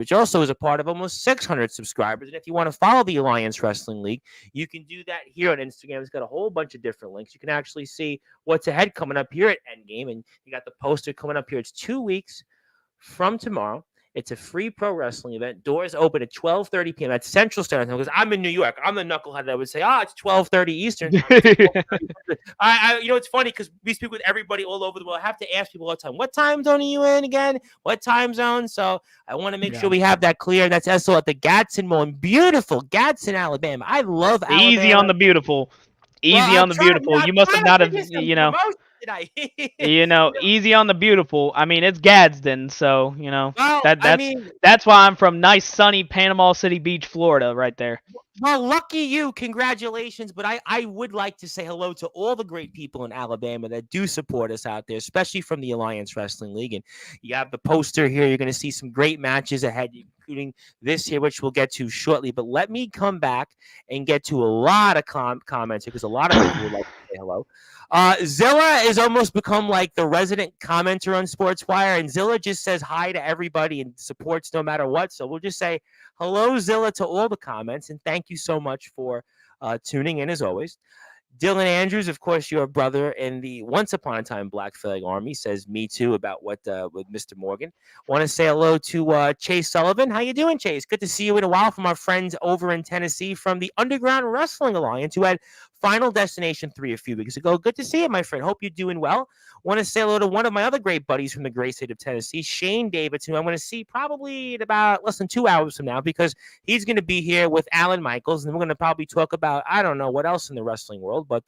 which also is a part of almost 600 subscribers. And if you want to follow the Alliance Wrestling League, you can do that here on Instagram. It's got a whole bunch of different links. You can actually see what's ahead coming up here at Endgame. And you got the poster coming up here. It's 2 weeks from tomorrow. It's a free pro wrestling event. Doors open at 12:30 p.m. That's Central Standard Time because I'm in New York. I'm the knucklehead that would say, it's 12:30 Eastern Time. It's funny because we speak with everybody all over the world. I have to ask people all the time, what time zone are you in again? What time zone? So I want to make sure we have that clear. That's also at the Gadsden Mall in beautiful Gadsden, Alabama. I love Alabama. Easy on the beautiful. Easy on the beautiful. You must have not have, easy on the beautiful. I mean, it's Gadsden, so, that's why I'm from nice, sunny Panama City Beach, Florida, right there. Well, lucky you. Congratulations. But I would like to say hello to all the great people in Alabama that do support us out there, especially from the Alliance Wrestling League. And you have the poster here. You're going to see some great matches ahead, including this here, which we'll get to shortly. But let me come back and get to a lot of comments because a lot of people would like to say hello. Zilla has almost become like the resident commenter on Sportswire, and Zilla just says hi to everybody and supports no matter what. So we'll just say hello, Zilla, to all the comments, and thank you so much for tuning in as always. Dylan Andrews, of course, your brother in the Once Upon a Time Black Flag Army, says me too about what with Mr. Morgan. Want to say hello to Chase Sullivan. How you doing, Chase? Good to see you in a while from our friends over in Tennessee from the Underground Wrestling Alliance who had Final Destination 3 a few weeks ago. Good to see you, my friend. Hope you're doing well. Want to say hello to one of my other great buddies from the great state of Tennessee, Shane Davids, who I'm going to see probably in about less than 2 hours from now because he's going to be here with Alan Michaels, and we're going to probably talk about, I don't know what else in the wrestling world, but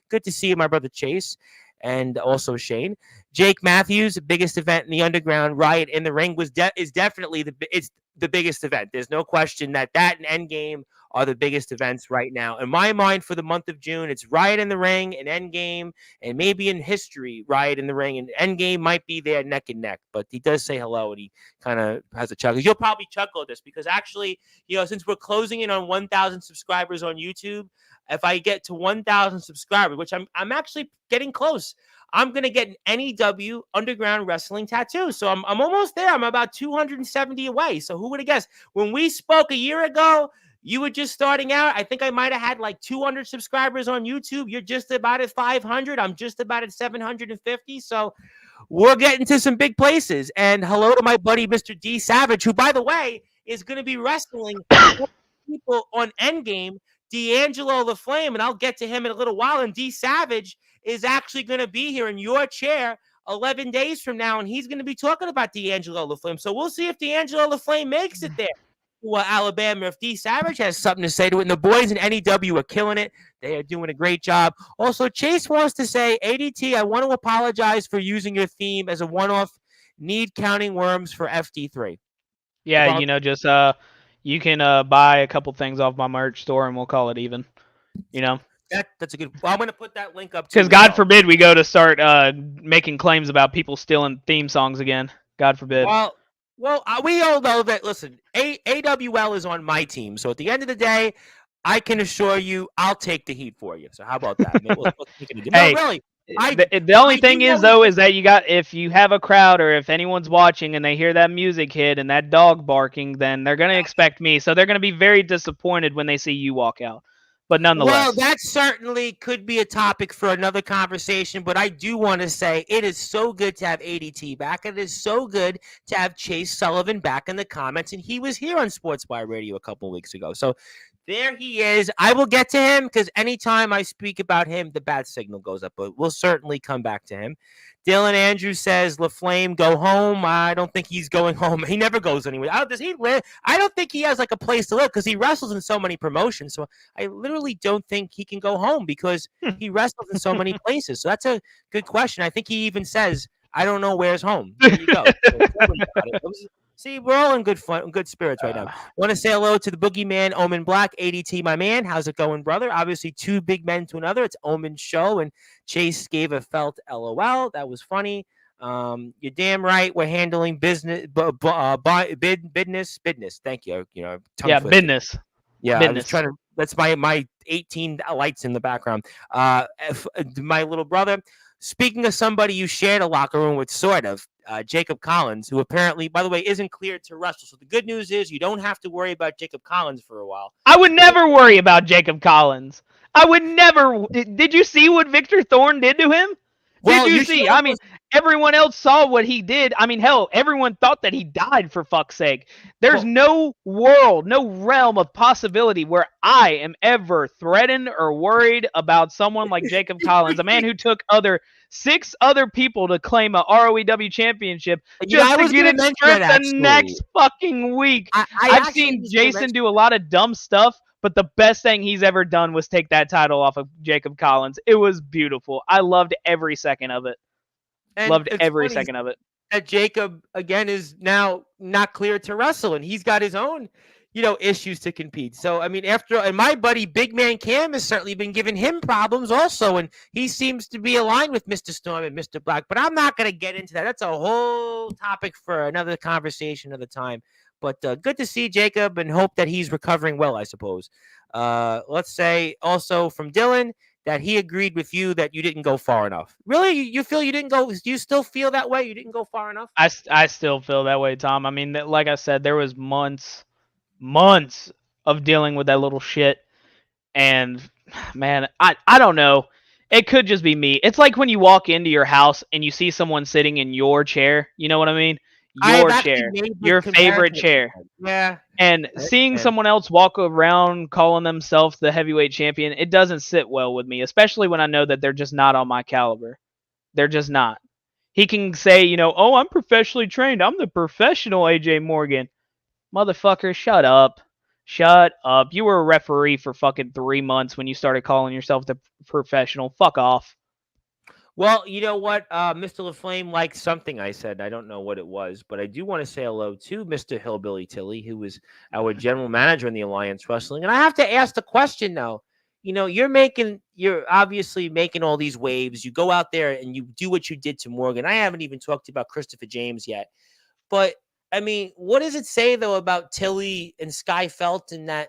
good to see you, my brother Chase, and also Shane. Jake Matthews, biggest event in the Underground Riot in the Ring is definitely it's the biggest event. There's no question that and Endgame are the biggest events right now. In my mind, for the month of June, it's Riot in the Ring and Endgame, and maybe in history, Riot in the Ring and Endgame might be there neck and neck. But he does say hello, and he kind of has a chuckle. You'll probably chuckle at this because actually, since we're closing in on 1,000 subscribers on YouTube, if I get to 1,000 subscribers, which I'm actually getting close, I'm going to get an NEW Underground Wrestling tattoo. So I'm almost there. I'm about 270 away. So who would have guessed? When we spoke a year ago, you were just starting out. I think I might have had like 200 subscribers on YouTube. You're just about at 500. I'm just about at 750. So we're getting to some big places. And hello to my buddy, Mr. D Savage, who, by the way, is going to be wrestling people on Endgame, D'Angelo the Flame. And I'll get to him in a little while. And D Savage is actually going to be here in your chair 11 days from now. And he's going to be talking about D'Angelo the Flame. So we'll see if D'Angelo the Flame makes it there. Alabama, if D Savage has something to say to it. And the boys in NEW are killing it. They are doing a great job. Also, Chase wants to say, ADT, I want to apologize for using your theme as a one-off. Need counting worms for FD3. Yeah, just you can buy a couple things off my merch store and we'll call it even. That's a good. Well, I'm going to put that link up because God forbid we go to start making claims about people stealing theme songs again. God forbid. Well, we all know that, listen, AWL is on my team. So at the end of the day, I can assure you I'll take the heat for you. So how about that? Hey, really. The only thing is that if you have a crowd or if anyone's watching and they hear that music hit and that dog barking, then they're going to expect me. So they're going to be very disappointed when they see you walk out. But nonetheless. Well, that certainly could be a topic for another conversation, but I do want to say it is so good to have ADT back. It is so good to have Chase Sullivan back in the comments, and he was here on Sportswire Radio a couple of weeks ago. So there he is. I will get to him because anytime I speak about him, the bat signal goes up, but we'll certainly come back to him. Dylan Andrews says, LaFlame, go home. I don't think he's going home. He never goes anywhere. Does he live? I don't think he has like a place to live because he wrestles in so many promotions. So I literally don't think he can go home because he wrestles in so many places. So that's a good question. I think he even says, I don't know where's home. There you go. See, we're all in good spirits right now. Want to say hello to the boogeyman, Omen Black, ADT, my man. How's it going, brother? Obviously, two big men to another. It's Omen's show, and Chase gave a felt LOL. That was funny. You're damn right. We're handling business, business. Thank you. Business. Yeah, business. I was trying to. That's my 18 lights in the background. My little brother. speaking of somebody you shared a locker room with, sort of, Jacob Collins, who apparently, by the way, isn't cleared to wrestle. So the good news is you don't have to worry about Jacob Collins for a while. I would never worry about Jacob Collins. I would never. Did you see what Victor Thorne did to him? Well, did you see? I mean, everyone else saw what he did. I mean, hell, everyone thought that he died, for fuck's sake. There's no world, no realm of possibility where I am ever threatened or worried about someone like Jacob Collins, a man who took 6 other people to claim a ROEW championship just to get it stripped the next fucking week. I've seen Jason do a lot of dumb stuff, but the best thing he's ever done was take that title off of Jacob Collins. It was beautiful. I loved every second of it. Loved every second of it. That Jacob, again, is now not cleared to wrestle, and he's got his own, issues to compete. So, I mean, and my buddy Big Man Cam has certainly been giving him problems also, and he seems to be aligned with Mr. Storm and Mr. Black. But I'm not going to get into that. That's a whole topic for another conversation at a time. But good to see Jacob and hope that he's recovering well, I suppose. Let's say also from Dylan that he agreed with you that you didn't go far enough. Really? You feel you didn't go? Do you still feel that way? You didn't go far enough? I still feel that way, Tom. I mean, like I said, there was months of dealing with that little shit. And, man, I don't know. It could just be me. It's like when you walk into your house and you see someone sitting in your chair. You know what I mean? Your chair, your favorite chair. Yeah. And seeing someone else walk around calling themselves the heavyweight champion, it doesn't sit well with me, especially when I know that they're just not on my caliber. They're just not. He can say, oh, I'm professionally trained. I'm the professional AJ Morgan. Motherfucker, shut up. Shut up. You were a referee for fucking 3 months when you started calling yourself the professional. Fuck off. Well, you know what? Mr. LaFlame liked something I said. I don't know what it was, but I do want to say hello to Mr. Hillbilly Tilly, who is our general manager in the Alliance Wrestling. And I have to ask the question, though. You're obviously making all these waves. You go out there and you do what you did to Morgan. I haven't even talked about Christopher James yet. But, I mean, what does it say, though, about Tilly and Sky Felton that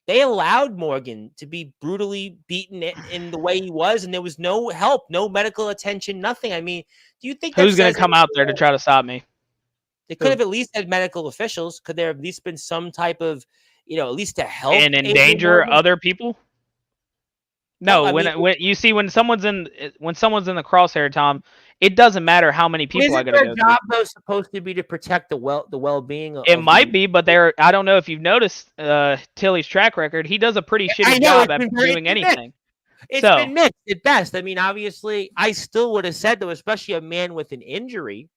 they allowed Morgan to be brutally beaten in the way he was, and there was no help, no medical attention, nothing. I mean, do you think who's going to come out there to try to stop me? They could have at least had medical officials. Could there have at least been some type of, at least to help and endanger other people? No, when you see when someone's in the crosshair, Tom, it doesn't matter how many people I got to go. Their job though supposed to be to protect the well-being. It might be, but I don't know if you've noticed Tilly's track record. He does a pretty shitty job at doing anything. It's been mixed at best. I mean, obviously, I still would have said though, especially a man with an injury.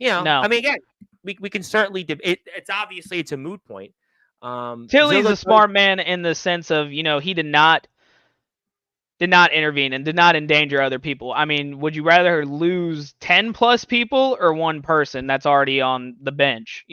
No. I mean, again, we can certainly. It's obviously it's a moot point. Tilly's a smart man in the sense of he did not intervene and did not endanger other people. I mean, would you rather lose 10 plus people or one person that's already on the bench?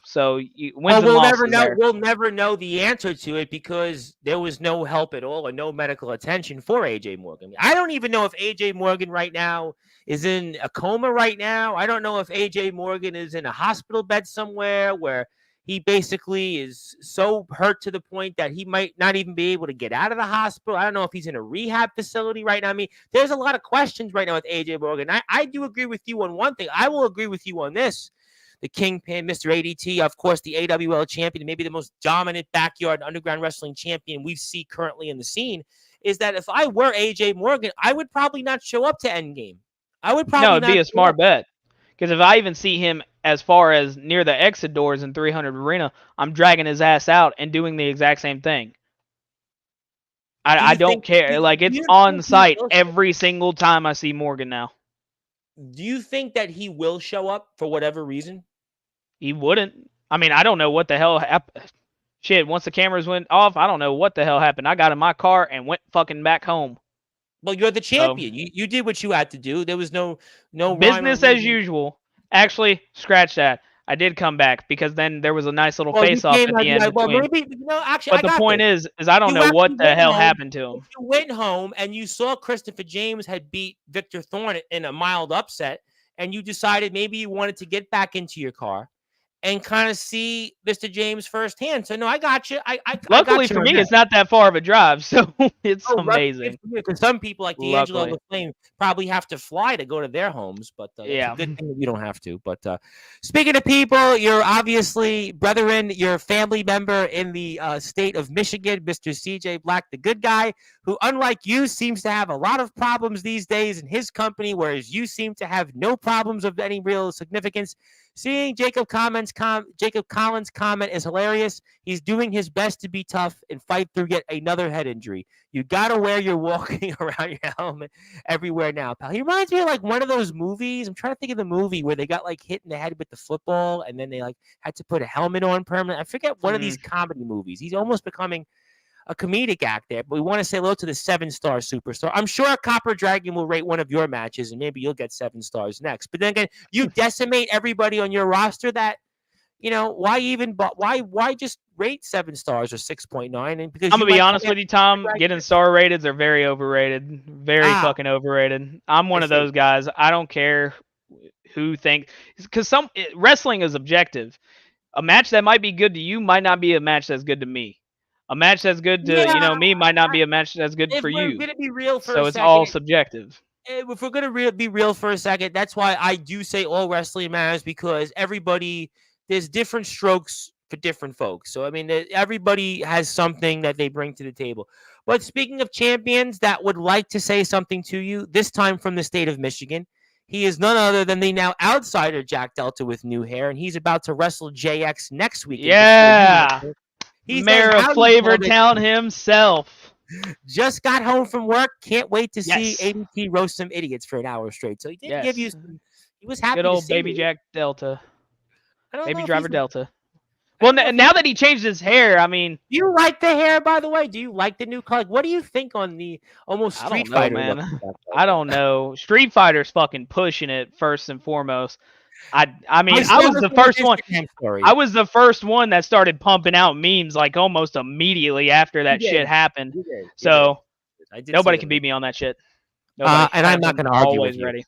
So we'll never know the answer to it because there was no help at all or no medical attention for AJ Morgan. I don't even know if AJ Morgan right now is in a coma right now. I don't know if AJ Morgan is in a hospital bed somewhere where he basically is so hurt to the point that he might not even be able to get out of the hospital. I don't know if he's in a rehab facility right now. I mean, there's a lot of questions right now with AJ Morgan. I do agree with you on one thing. I will agree with you on this. The Kingpin, Mr. ADT, of course, the AWL champion, maybe the most dominant backyard underground wrestling champion we see currently in the scene, is that if I were AJ Morgan, I would probably not show up to Endgame. It'd be a smart bet. Because if I even see him as far as near the exit doors in 300 Arena, I'm dragging his ass out and doing the exact same thing. I don't care. It's on site every single time I see Morgan now. Do you think that he will show up for whatever reason? He wouldn't. I mean, I don't know what the hell happened. Shit, once the cameras went off, I don't know what the hell happened. I got in my car and went fucking back home. Well, you're the champion. You did what you had to do. There was no business as usual. Actually, scratch that. I did come back because then there was a nice little face-off at the end. Well, maybe actually. But the point is I don't know what the hell happened to him. If you went home and you saw Christopher James had beat Victor Thorne in a mild upset, and you decided maybe you wanted to get back into your car and kind of see Mr. James firsthand. So no, I got you. I Luckily got you for on me, that. it's not that far of a drive, so it's Oh, amazing. because some people like D'Angelo Luckily, LaFlame probably have to fly to go to their homes, but that's a yeah. good thing that you don't have to. But speaking of people, you're obviously brethren, your family member in the state of Michigan, Mr. CJ Black, the good guy, who, unlike you, seems to have a lot of problems these days in his company, whereas you seem to have no problems of any real significance. Seeing Jacob Collins' comment is hilarious. He's doing his best to be tough and fight through yet another head injury. You gotta wear your walking around your helmet everywhere now, pal. He reminds me of like one of those movies. I'm trying to think of the movie where they got like hit in the head with the football and then they like had to put a helmet on permanent. I forget one of these comedy movies. He's almost becoming a comedic act there, but we want to say hello to the 7-star superstar. I'm sure Copper Dragon will rate one of your matches, and maybe you'll get 7 stars next. But then again, you decimate everybody on your roster. That why even? Why just rate 7 stars or 6.9? And because I'm gonna be honest with you, Tom, getting star rateds are very overrated, very fucking overrated. I'm one of those guys. I don't care who thinks, because wrestling is objective. A match that might be good to you might not be a match that's good to me. A match that's good to me might not be a match that's good for you. If we're gonna be real for so a it's second, all subjective. If we're gonna be real for a second, that's why I do say all wrestling matters, because there's different strokes for different folks. So I mean, everybody has something that they bring to the table. But speaking of champions that would like to say something to you, this time from the state of Michigan, he is none other than the now outsider Jack Delta with new hair, and he's about to wrestle JX next week. Yeah, he's Mayor of Flavortown himself. Just got home from work. Can't wait to see ADT roast some idiots for an hour straight. So he did give you some. He was happy. Good old to see baby you. Jack Delta. Baby driver Delta. Well, now that he changed his hair, I mean, do you like the hair? By the way, do you like the new color? What do you think on the almost Street Fighter? Man. I don't know. Street Fighter's fucking pushing it first and foremost. I mean, I was the first one. I was the first one that started pumping out memes like almost immediately after that shit happened. So nobody can beat me on that shit. And I'm not going to argue with you. Ready.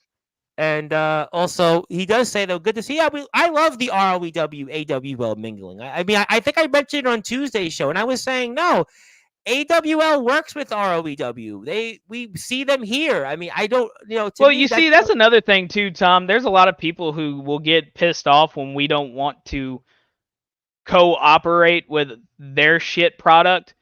And also, he does say, though, good to see. I love the ROEW AWL mingling. I mean, I think I mentioned it on Tuesday's show, and I was saying, no, AWL works with ROEW. We see them here. I mean, I don't, that's another thing too, Tom. There's a lot of people who will get pissed off when we don't want to cooperate with their shit product.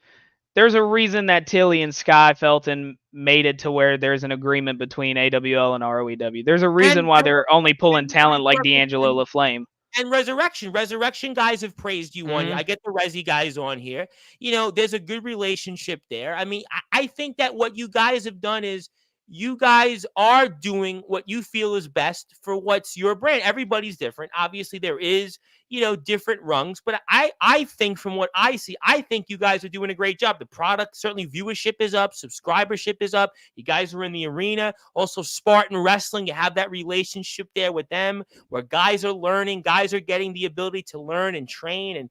There's a reason that Tilly and Sky Felton made it to where there's an agreement between AWL and ROEW. There's a reason why they're only pulling talent like D'Angelo LaFlame. And Resurrection guys have praised you on here. I get the Resi guys on here. There's a good relationship there. I mean, I think that what you guys have done is you guys are doing what you feel is best for what's your brand. Everybody's different. Obviously, there is, different rungs. But I think from what I see, I think you guys are doing a great job. The product, certainly viewership is up. Subscribership is up. You guys are in the arena. Also, Spartan Wrestling, you have that relationship there with them where guys are learning. Guys are getting the ability to learn and train and,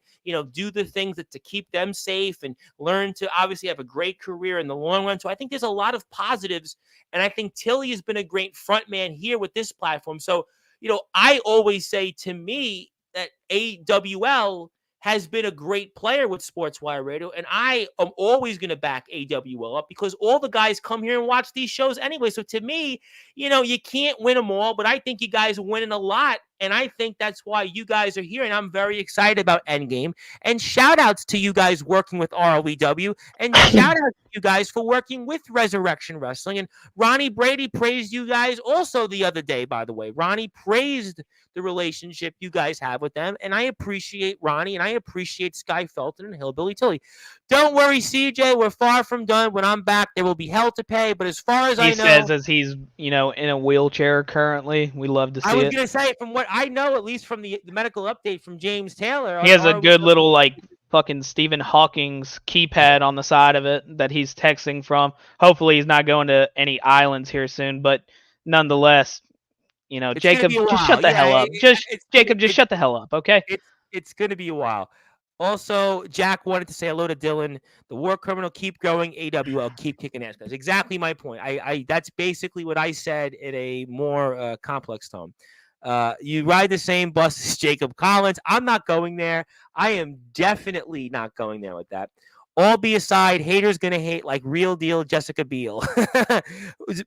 do the things to keep them safe and learn to obviously have a great career in the long run. So I think there's a lot of positives. And I think Tilly has been a great front man here with this platform. So, I always say, to me, that AWL has been a great player with Sportswire Radio, and I am always going to back AWL up because all the guys come here and watch these shows anyway. So to me, you can't win them all, but I think you guys are winning a lot, and I think that's why you guys are here, and I'm very excited about Endgame. And shout-outs to you guys working with ROEW, and shout-outs to you guys for working with Resurrection Wrestling. And Ronnie Brady praised you guys also the other day, by the way. Ronnie praised the relationship you guys have with them, and I appreciate Ronnie, and I appreciate Sky Felton and Hillbilly Tilly. Don't worry, CJ, we're far from done. When I'm back, there will be hell to pay, but as far as I know... He says as he's, in a wheelchair currently. We love to see it. I was going to say, from what I know, at least from the medical update from James Taylor... He has a good little, fucking Stephen Hawking's keypad on the side of it that he's texting from. Hopefully he's not going to any islands here soon, but nonetheless... Jacob, just shut the hell up. Jacob, just shut the hell up, okay? It's going to be a while. Also, Jack wanted to say hello to Dylan. The war criminal, keep growing. AWL, keep kicking ass. That's exactly my point. That's basically what I said in a more complex tone. You ride the same bus as Jacob Collins. I'm not going there. I am definitely not going there with that. All be aside, haters gonna hate like real deal Jessica Biel.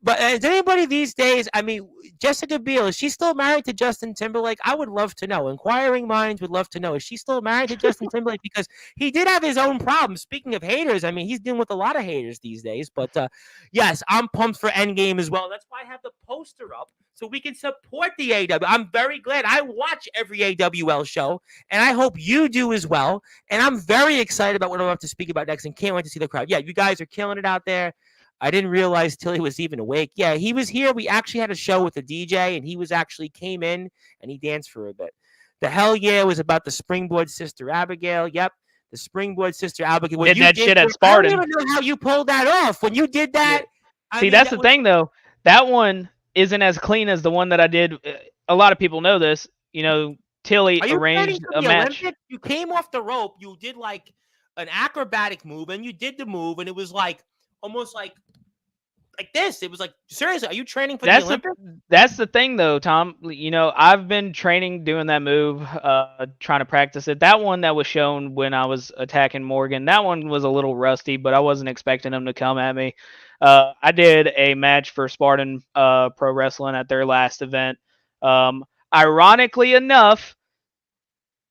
But is anybody these days? I mean, Jessica Biel, is she still married to Justin Timberlake? I would love to know. Inquiring minds would love to know. Is she still married to Justin Timberlake? Because he did have his own problems. Speaking of haters, I mean, he's dealing with a lot of haters these days. But yes, I'm pumped for Endgame as well. That's why I have the poster up so we can support the AW. I'm very glad. I watch every AWL show, and I hope you do as well. And I'm very excited about what I'm about to speak about next and can't wait to see the crowd. Yeah, you guys are killing it out there. I didn't realize Tilly was even awake. Yeah, he was here. We actually had a show with a DJ, and he was actually came in, and he danced for a bit. The hell yeah was about the Springboard Sister Abigail. Yep, the Springboard Sister Abigail. Did that shit at Spartan. I don't even know how you pulled that off. When you did that. Yeah. See, that's the thing, though. That one isn't as clean as the one that I did. A lot of people know this. You know, Tilly arranged a match. Olympics? You came off the rope. You did like an acrobatic move, and you did the move, and it was like almost like this. It was like, seriously, are you training for the Olympics? That's the thing, though, Tom. You know, I've been training doing that move, trying to practice it. That one that was shown when I was attacking Morgan, that one was a little rusty, but I wasn't expecting him to come at me. I did a match for Spartan Pro Wrestling at their last event. Ironically enough,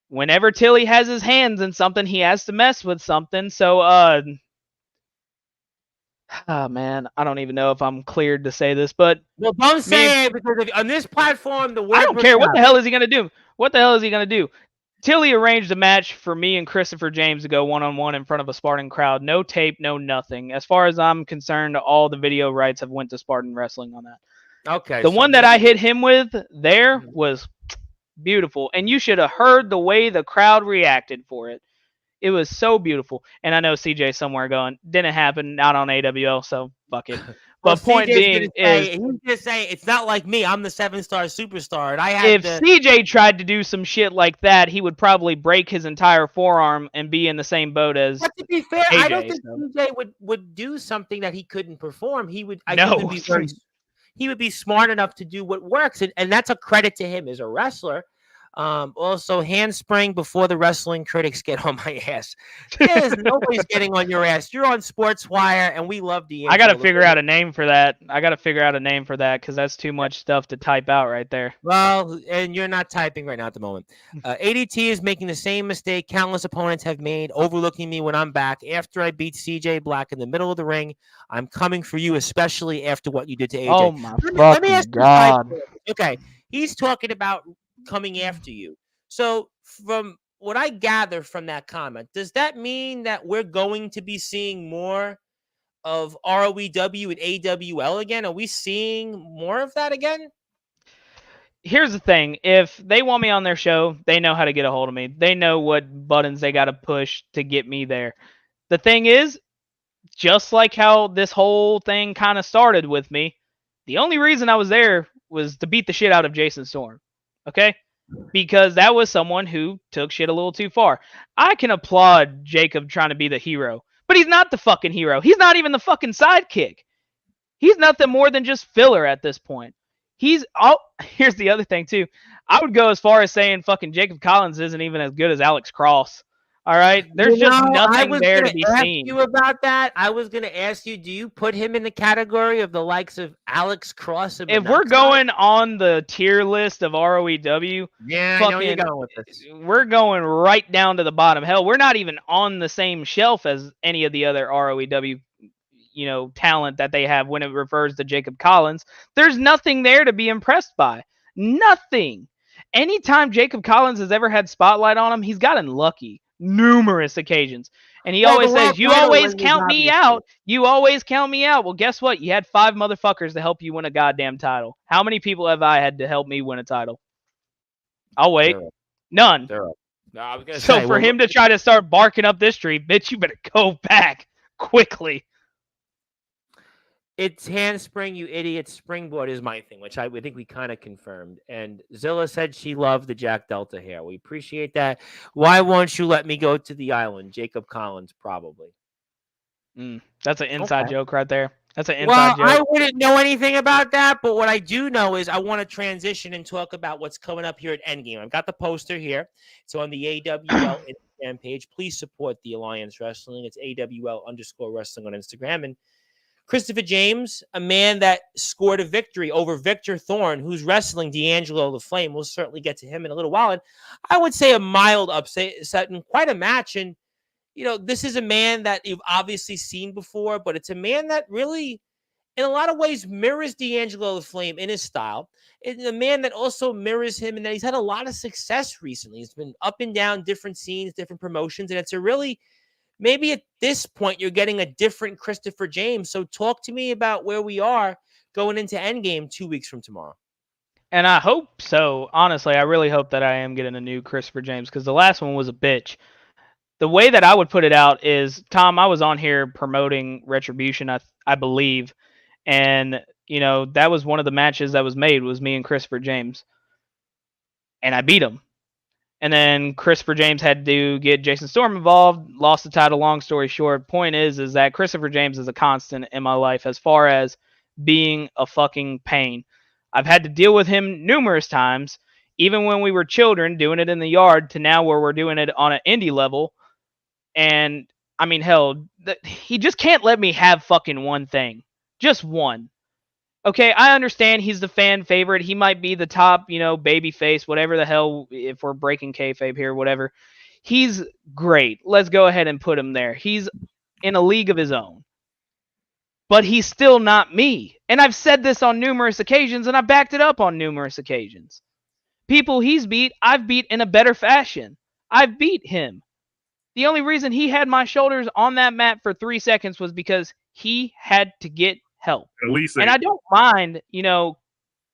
whenever Tilly has his hands in something, he has to mess with something. So, oh man, I don't even know if I'm cleared to say this, but don't say it because on this platform, the word I don't care. What the hell is he gonna do? What the hell is he gonna do? Tilly arranged a match for me and Christopher James to go one-on-one in front of a Spartan crowd. No tape, no nothing. As far as I'm concerned, all the video rights have went to Spartan Wrestling on that. Okay. The one that I hit him with there was beautiful, and you should have heard the way the crowd reacted for it. It was so beautiful. And I know CJ somewhere going, didn't happen, not on AWL, so fuck it. But point being is, he's just saying it's not like me. I'm the 7-star superstar, and I had if CJ tried to do some shit like that, he would probably break his entire forearm and be in the same boat as. But to be fair, AJ, I don't think CJ would do something that he couldn't perform. He would. He would be smart enough to do what works, and that's a credit to him as a wrestler. Also, handspring before the wrestling critics get on my ass. Nobody's getting on your ass. You're on Sportswire, and we love the. I got to figure out a name for that. Because that's too much stuff to type out right there. Well, and you're not typing right now at the moment. ADT is making the same mistake countless opponents have made, overlooking me when I'm back. After I beat CJ Black in the middle of the ring, I'm coming for you, especially after what you did to AJ. Oh my fucking God. Okay, he's talking about coming after you. So from what I gather from that comment, does that mean that we're going to be seeing more of ROEW and AWL again? Are we seeing more of that again? Here's the thing. If they want me on their show, they know how to get a hold of me. They know what buttons they got to push to get me there. The thing is, just like how this whole thing kind of started with me, the only reason I was there was to beat the shit out of Jason Storm. Okay? Because that was someone who took shit a little too far. I can applaud Jacob trying to be the hero, but he's not the fucking hero. He's not even the fucking sidekick. He's nothing more than just filler at this point. Here's the other thing too. I would go as far as saying fucking Jacob Collins isn't even as good as Alex Cross. All right, there's just nothing there to be seen. You about that? I was going to ask you, do you put him in the category of the likes of Alex Cross? If we're going on the tier list of ROEW, yeah, I know you're going with this. We're going right down to the bottom. Hell, we're not even on the same shelf as any of the other ROEW, talent that they have when it refers to Jacob Collins. There's nothing there to be impressed by. Nothing. Anytime Jacob Collins has ever had spotlight on him, he's gotten lucky. Numerous occasions. And he always says, you always count me out. You always count me out. Well, guess what? You had 5 motherfuckers to help you win a goddamn title. How many people have I had to help me win a title? I'll wait. None. So for him to try to start barking up this tree, bitch, you better go back quickly. It's handspring, you idiot. Springboard is my thing, which I think we kind of confirmed. And Zilla said she loved the Jack Delta hair. We appreciate that. Why won't you let me go to the island? Jacob Collins, probably. That's an inside joke right there. That's an Well, inside joke. I wouldn't know anything about that, but what I do know is I want to transition and talk about what's coming up here at Endgame. I've got the poster here. It's on the AWL Instagram page. Please support the Alliance Wrestling. It's AWL_wrestling on Instagram. And Christopher James, a man that scored a victory over Victor Thorne, who's wrestling D'Angelo the Flame. We'll certainly get to him in a little while. And I would say a mild upset and quite a match. And, this is a man that you've obviously seen before, but it's a man that really, in a lot of ways, mirrors D'Angelo the Flame in his style. It's a man that also mirrors him, and that he's had a lot of success recently. He's been up and down different scenes, different promotions, and it's a really, maybe at this point, you're getting a different Christopher James. So talk to me about where we are going into Endgame 2 weeks from tomorrow. And I hope so. Honestly, I really hope that I am getting a new Christopher James, because the last one was a bitch. The way that I would put it out is, Tom, I was on here promoting Retribution, I believe, and that was one of the matches that was made, was me and Christopher James, and I beat him. And then Christopher James had to get Jason Storm involved, lost the title. Long story short, point is that Christopher James is a constant in my life as far as being a fucking pain. I've had to deal with him numerous times, even when we were children doing it in the yard, to now where we're doing it on an indie level. And I mean, hell, he just can't let me have fucking one thing. Just one. Okay, I understand he's the fan favorite. He might be the top, baby face, whatever the hell, if we're breaking kayfabe here, whatever. He's great. Let's go ahead and put him there. He's in a league of his own. But he's still not me. And I've said this on numerous occasions, and I backed it up on numerous occasions. People he's beat, I've beat in a better fashion. I've beat him. The only reason he had my shoulders on that mat for 3 seconds was because he had to get help. At least, and I don't mind,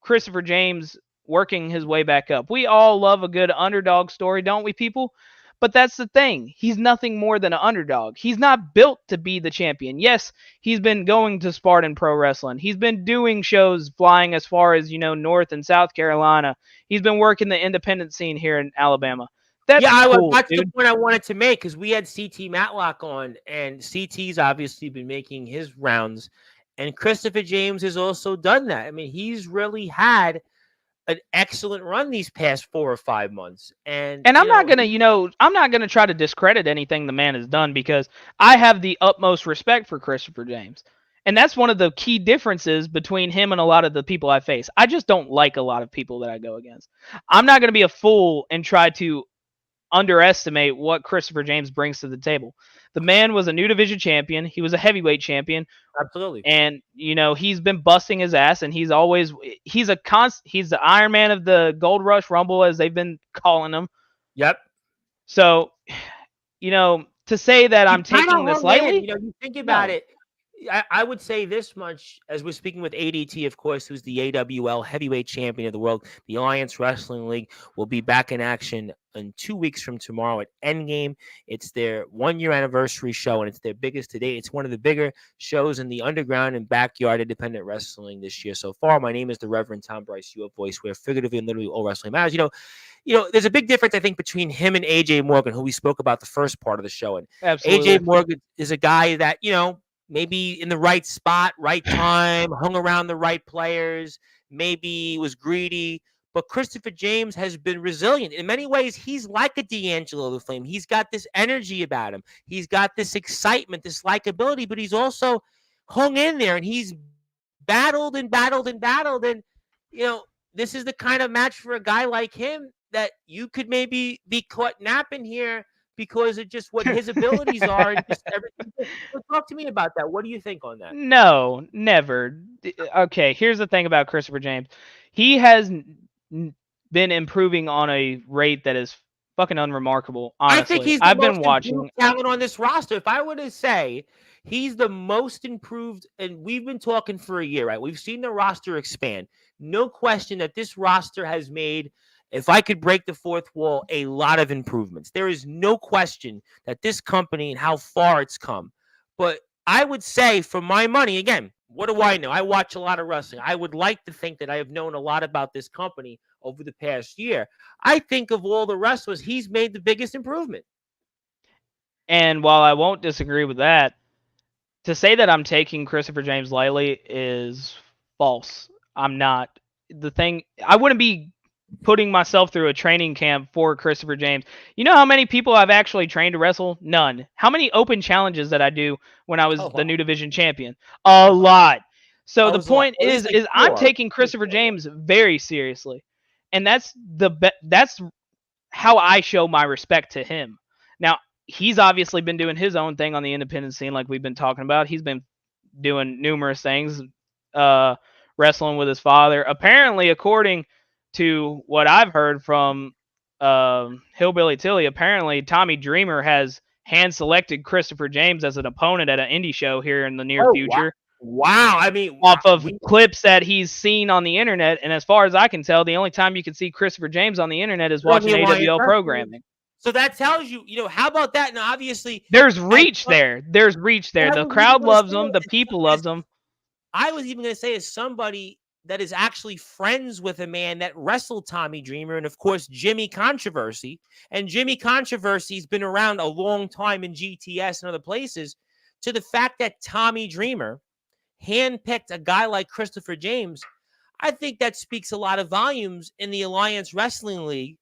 Christopher James working his way back up. We all love a good underdog story, don't we, people? But that's the thing. He's nothing more than an underdog. He's not built to be the champion. Yes, he's been going to Spartan Pro Wrestling. He's been doing shows flying as far as, North and South Carolina. He's been working the independent scene here in Alabama. That's cool, that's dude. the point I wanted to make, because we had CT Matlock on, and CT's obviously been making his rounds, and Christopher James has also done that. I mean, he's really had an excellent run these past 4 or 5 months. And I'm not gonna try to discredit anything the man has done, because I have the utmost respect for Christopher James. And that's one of the key differences between him and a lot of the people I face. I just don't like a lot of people that I go against. I'm not gonna be a fool and try to underestimate what Christopher James brings to the table. The man was a new division champion. He was a heavyweight champion. Absolutely. And, he's been busting his ass, and he's the Iron Man of the Gold Rush Rumble, as they've been calling him. Yep. So, to say that I'm taking this lightly, you think about it. I would say this much, as we're speaking with ADT, of course, who's the AWL heavyweight champion of the world. The Alliance Wrestling League will be back in action in 2 weeks from tomorrow at Endgame. It's their 1-year anniversary show, and it's their biggest to date. It's one of the bigger shows in the underground and backyard independent wrestling this year so far. My name is the Reverend Tom Bryce, your voice, where figuratively and literally all wrestling matters. There's a big difference, I think, between him and AJ Morgan, who we spoke about the first part of the show. And absolutely. AJ Morgan is a guy that, maybe in the right spot, right time, hung around the right players, maybe was greedy. But Christopher James has been resilient. In many ways, he's like a D'Angelo the Flame. He's got this energy about him. He's got this excitement, this likability, but he's also hung in there, and he's battled and battled and battled. And, this is the kind of match for a guy like him that you could maybe be caught napping here because of just what his abilities are. And just everything. So talk to me about that. What do you think on that? No, never. Okay, here's the thing about Christopher James. He has been improving on a rate that is fucking unremarkable, honestly. I think he's the most improved talent on this roster. If I were to say he's the most improved, and we've been talking for a year, right? We've seen the roster expand. No question that this roster has made, if I could break the fourth wall, a lot of improvements. There is no question that this company and how far it's come. But I would say, for my money, again, what do I know? I watch a lot of wrestling. I would like to think that I have known a lot about this company over the past year. I think of all the wrestlers, he's made the biggest improvement. And while I won't disagree with that, to say that I'm taking Christopher James lightly is false. I'm not. The thing, I wouldn't be putting myself through a training camp for Christopher James. You know how many people I've actually trained to wrestle? None. How many open challenges that I do when I was the new division champion? A lot. So the point is I'm taking Christopher James very seriously, and that's how I show my respect to him. Now, he's obviously been doing his own thing on the independent scene, like we've been talking about. He's been doing numerous things, wrestling with his father. Apparently, according to what I've heard from Hillbilly Tilly, apparently Tommy Dreamer has hand-selected Christopher James as an opponent at an indie show here in the near future. Wow. I mean, off of clips that he's seen on the internet, and as far as I can tell, the only time you can see Christopher James on the internet is watching AWL programming. So that tells you, how about that? Now, obviously, there's reach there. There's reach there. The crowd loves him. The people loves him. I was even going to say, as somebody that is actually friends with a man that wrestled Tommy Dreamer, and of course, Jimmy Controversy. And Jimmy Controversy's been around a long time in GTS and other places, to the fact that Tommy Dreamer handpicked a guy like Christopher James. I think that speaks a lot of volumes in the Alliance Wrestling League,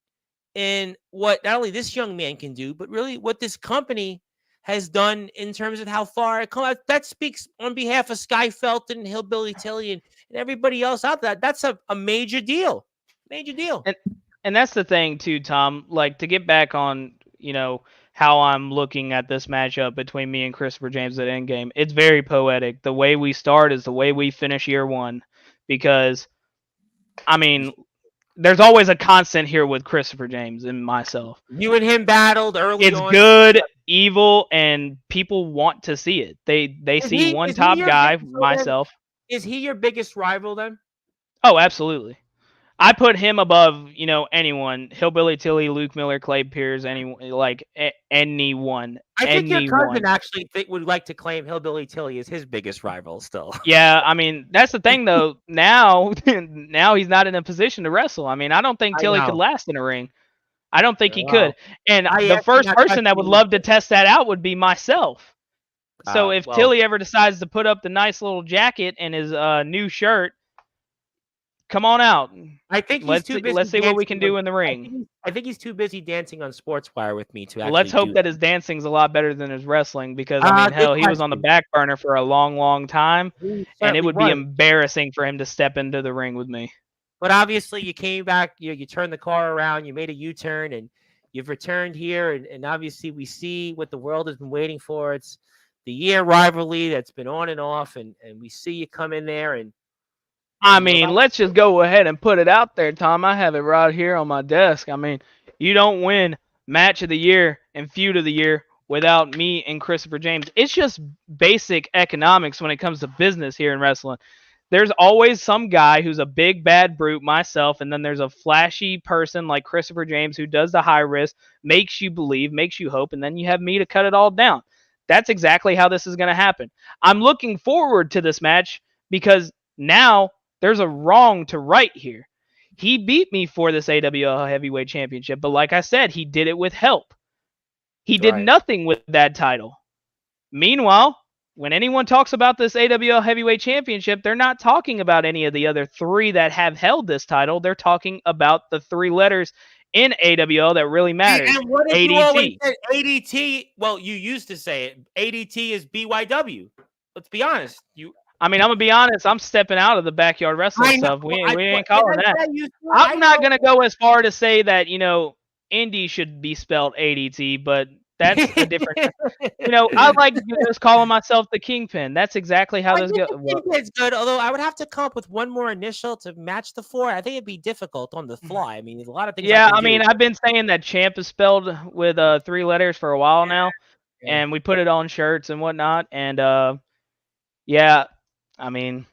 and what not only this young man can do, but really what this company has done in terms of how far it comes. That speaks on behalf of Sky Felton and Hillbilly Tilly and everybody else out there. That's a major deal. Major deal. And that's the thing too, Tom. Like, to get back on, how I'm looking at this matchup between me and Christopher James at Endgame, it's very poetic. The way we start is the way we finish year one, because, I mean, there's always a constant here with Christopher James and myself. You and him battled early on. It's good, evil, and people want to see it. They see one top guy, myself. Is he your biggest rival then? Oh, absolutely. I put him above, anyone. Hillbilly Tilly, Luke Miller, Clay Pierce, anyone. I think your cousin actually would like to claim Hillbilly Tilly as his biggest rival still. Yeah, I mean, that's the thing, though. Now he's not in a position to wrestle. I mean, I don't think Tilly could last in a ring. I don't think he could. And the first person that would love to test that out would be myself. So if Tilly ever decides to put up the nice little jacket and his new shirt, come on out. I think he's too busy. Let's see what we can do in the ring. I think he's too busy dancing on Sportswire with me to actually. Let's hope that his dancing's a lot better than his wrestling, because I mean, hell, he was on the back burner for a long, long time, and it would be embarrassing for him to step into the ring with me. But obviously, you came back. You turned the car around. You made a U-turn, and you've returned here. And obviously, we see what the world has been waiting for. It's the year rivalry that's been on and off, and we see you come in there and. I mean, let's just go ahead and put it out there, Tom. I have it right here on my desk. I mean, you don't win match of the year and feud of the year without me and Christopher James. It's just basic economics when it comes to business here in wrestling. There's always some guy who's a big bad brute, myself, and then there's a flashy person like Christopher James who does the high risk, makes you believe, makes you hope, and then you have me to cut it all down. That's exactly how this is going to happen. I'm looking forward to this match because now there's a wrong to right here. He beat me for this AWL Heavyweight Championship, but like I said, he did it with help. He did nothing with that title. Meanwhile, when anyone talks about this AWL Heavyweight Championship, they're not talking about any of the other three that have held this title. They're talking about the three letters in AWL that really matters. And what if you always said ADT? Well, you used to say it. ADT is BYW. Let's be honest. I mean, I'm going to be honest. I'm stepping out of the backyard wrestling stuff. We ain't calling that. I'm not going to go as far to say that, indie should be spelled ADT, but that's a different. I like just calling myself the Kingpin. That's exactly how this goes. Kingpin's good, although I would have to come up with one more initial to match the four. I think it'd be difficult on the fly. I mean, there's a lot of things. Yeah, I mean, I've been saying that Champ is spelled with 3 letters for a while now, and we put it on shirts and whatnot, and yeah. I mean,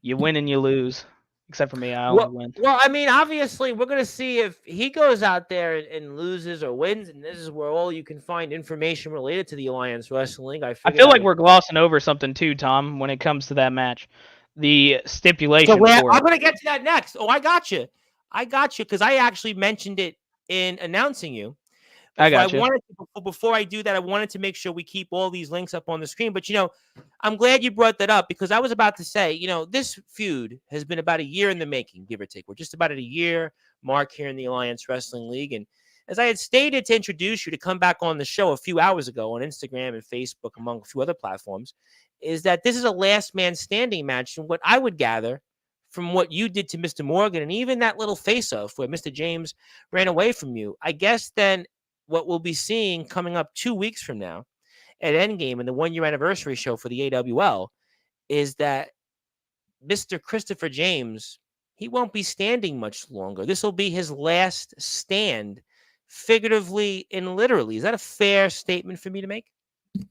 you win and you lose, except for me. I only win. Well, I mean, obviously, we're going to see if he goes out there and loses or wins, and this is where all you can find information related to the Alliance Wrestling. I feel like we're glossing over something too, Tom, when it comes to that match. The stipulation. So I'm going to get to that next. Oh, I got you, because I actually mentioned it in announcing you. I got you. Before I do that, I wanted to make sure we keep all these links up on the screen. But I'm glad you brought that up, because I was about to say, this feud has been about a year in the making, give or take. We're just about at a year mark here in the Alliance Wrestling League, and as I had stated to introduce you to come back on the show a few hours ago on Instagram and Facebook, among a few other platforms, is that this is a last man standing match. And what I would gather from what you did to Mr. Morgan, and even that little face-off where Mr. James ran away from you, I guess then what we'll be seeing coming up 2 weeks from now at Endgame and the 1-year anniversary show for the AWL is that Mr. Christopher James, he won't be standing much longer. This will be his last stand, figuratively and literally. Is that a fair statement for me to make?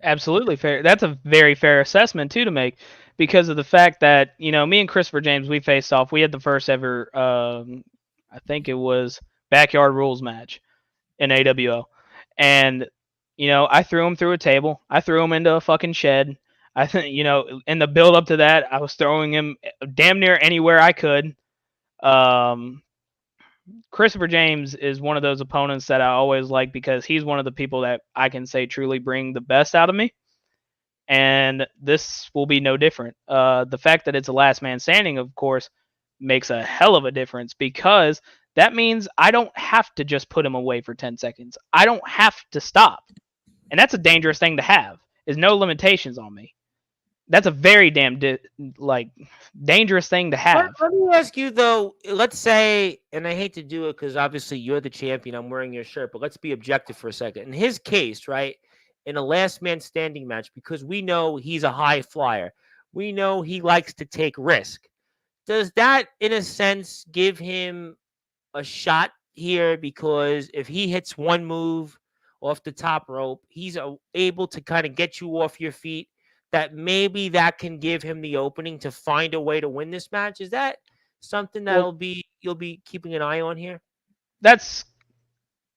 Absolutely fair. That's a very fair assessment too to make, because of the fact that me and Christopher James, we faced off. We had the first ever, I think it was Backyard Rules match in AWO, and I threw him through a table. I threw him into a fucking shed. I think in the build up to that, I was throwing him damn near anywhere I could. Christopher James is one of those opponents that I always like, because he's one of the people that I can say truly bring the best out of me. And this will be no different. The fact that it's a last man standing, of course, makes a hell of a difference, because that means I don't have to just put him away for 10 seconds. I don't have to stop. And that's a dangerous thing to have, is no limitations on me. That's a very damn dangerous thing to have. Let me ask you though. Let's say, and I hate to do it because obviously you're the champion, I'm wearing your shirt, but let's be objective for a second. In his case, right, in a last man standing match, because we know he's a high flyer, we know he likes to take risk. Does that, in a sense, give him a shot here? Because if he hits one move off the top rope, he's able to kind of get you off your feet, that maybe that can give him the opening to find a way to win this match. Is that something you'll be keeping an eye on here? That's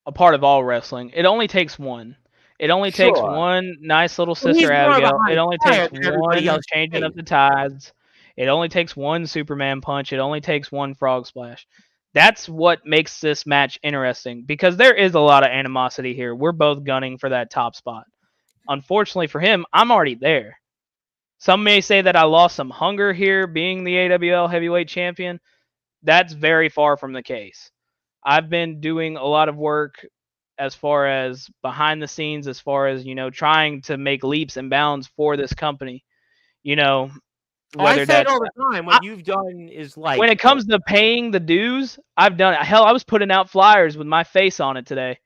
a part of all wrestling. It only takes one. It only takes one nice little Sister Abigail. It only takes one changing of the tides. It only takes one Superman punch. It only takes one frog splash. That's what makes this match interesting, because there is a lot of animosity here. We're both gunning for that top spot. Unfortunately for him, I'm already there. Some may say that I lost some hunger here being the AWL heavyweight champion. That's very far from the case. I've been doing a lot of work as far as behind the scenes, as far as, trying to make leaps and bounds for this company. I say it all the time. What you've done is like, when it comes to paying the dues, I've done it. Hell, I was putting out flyers with my face on it today.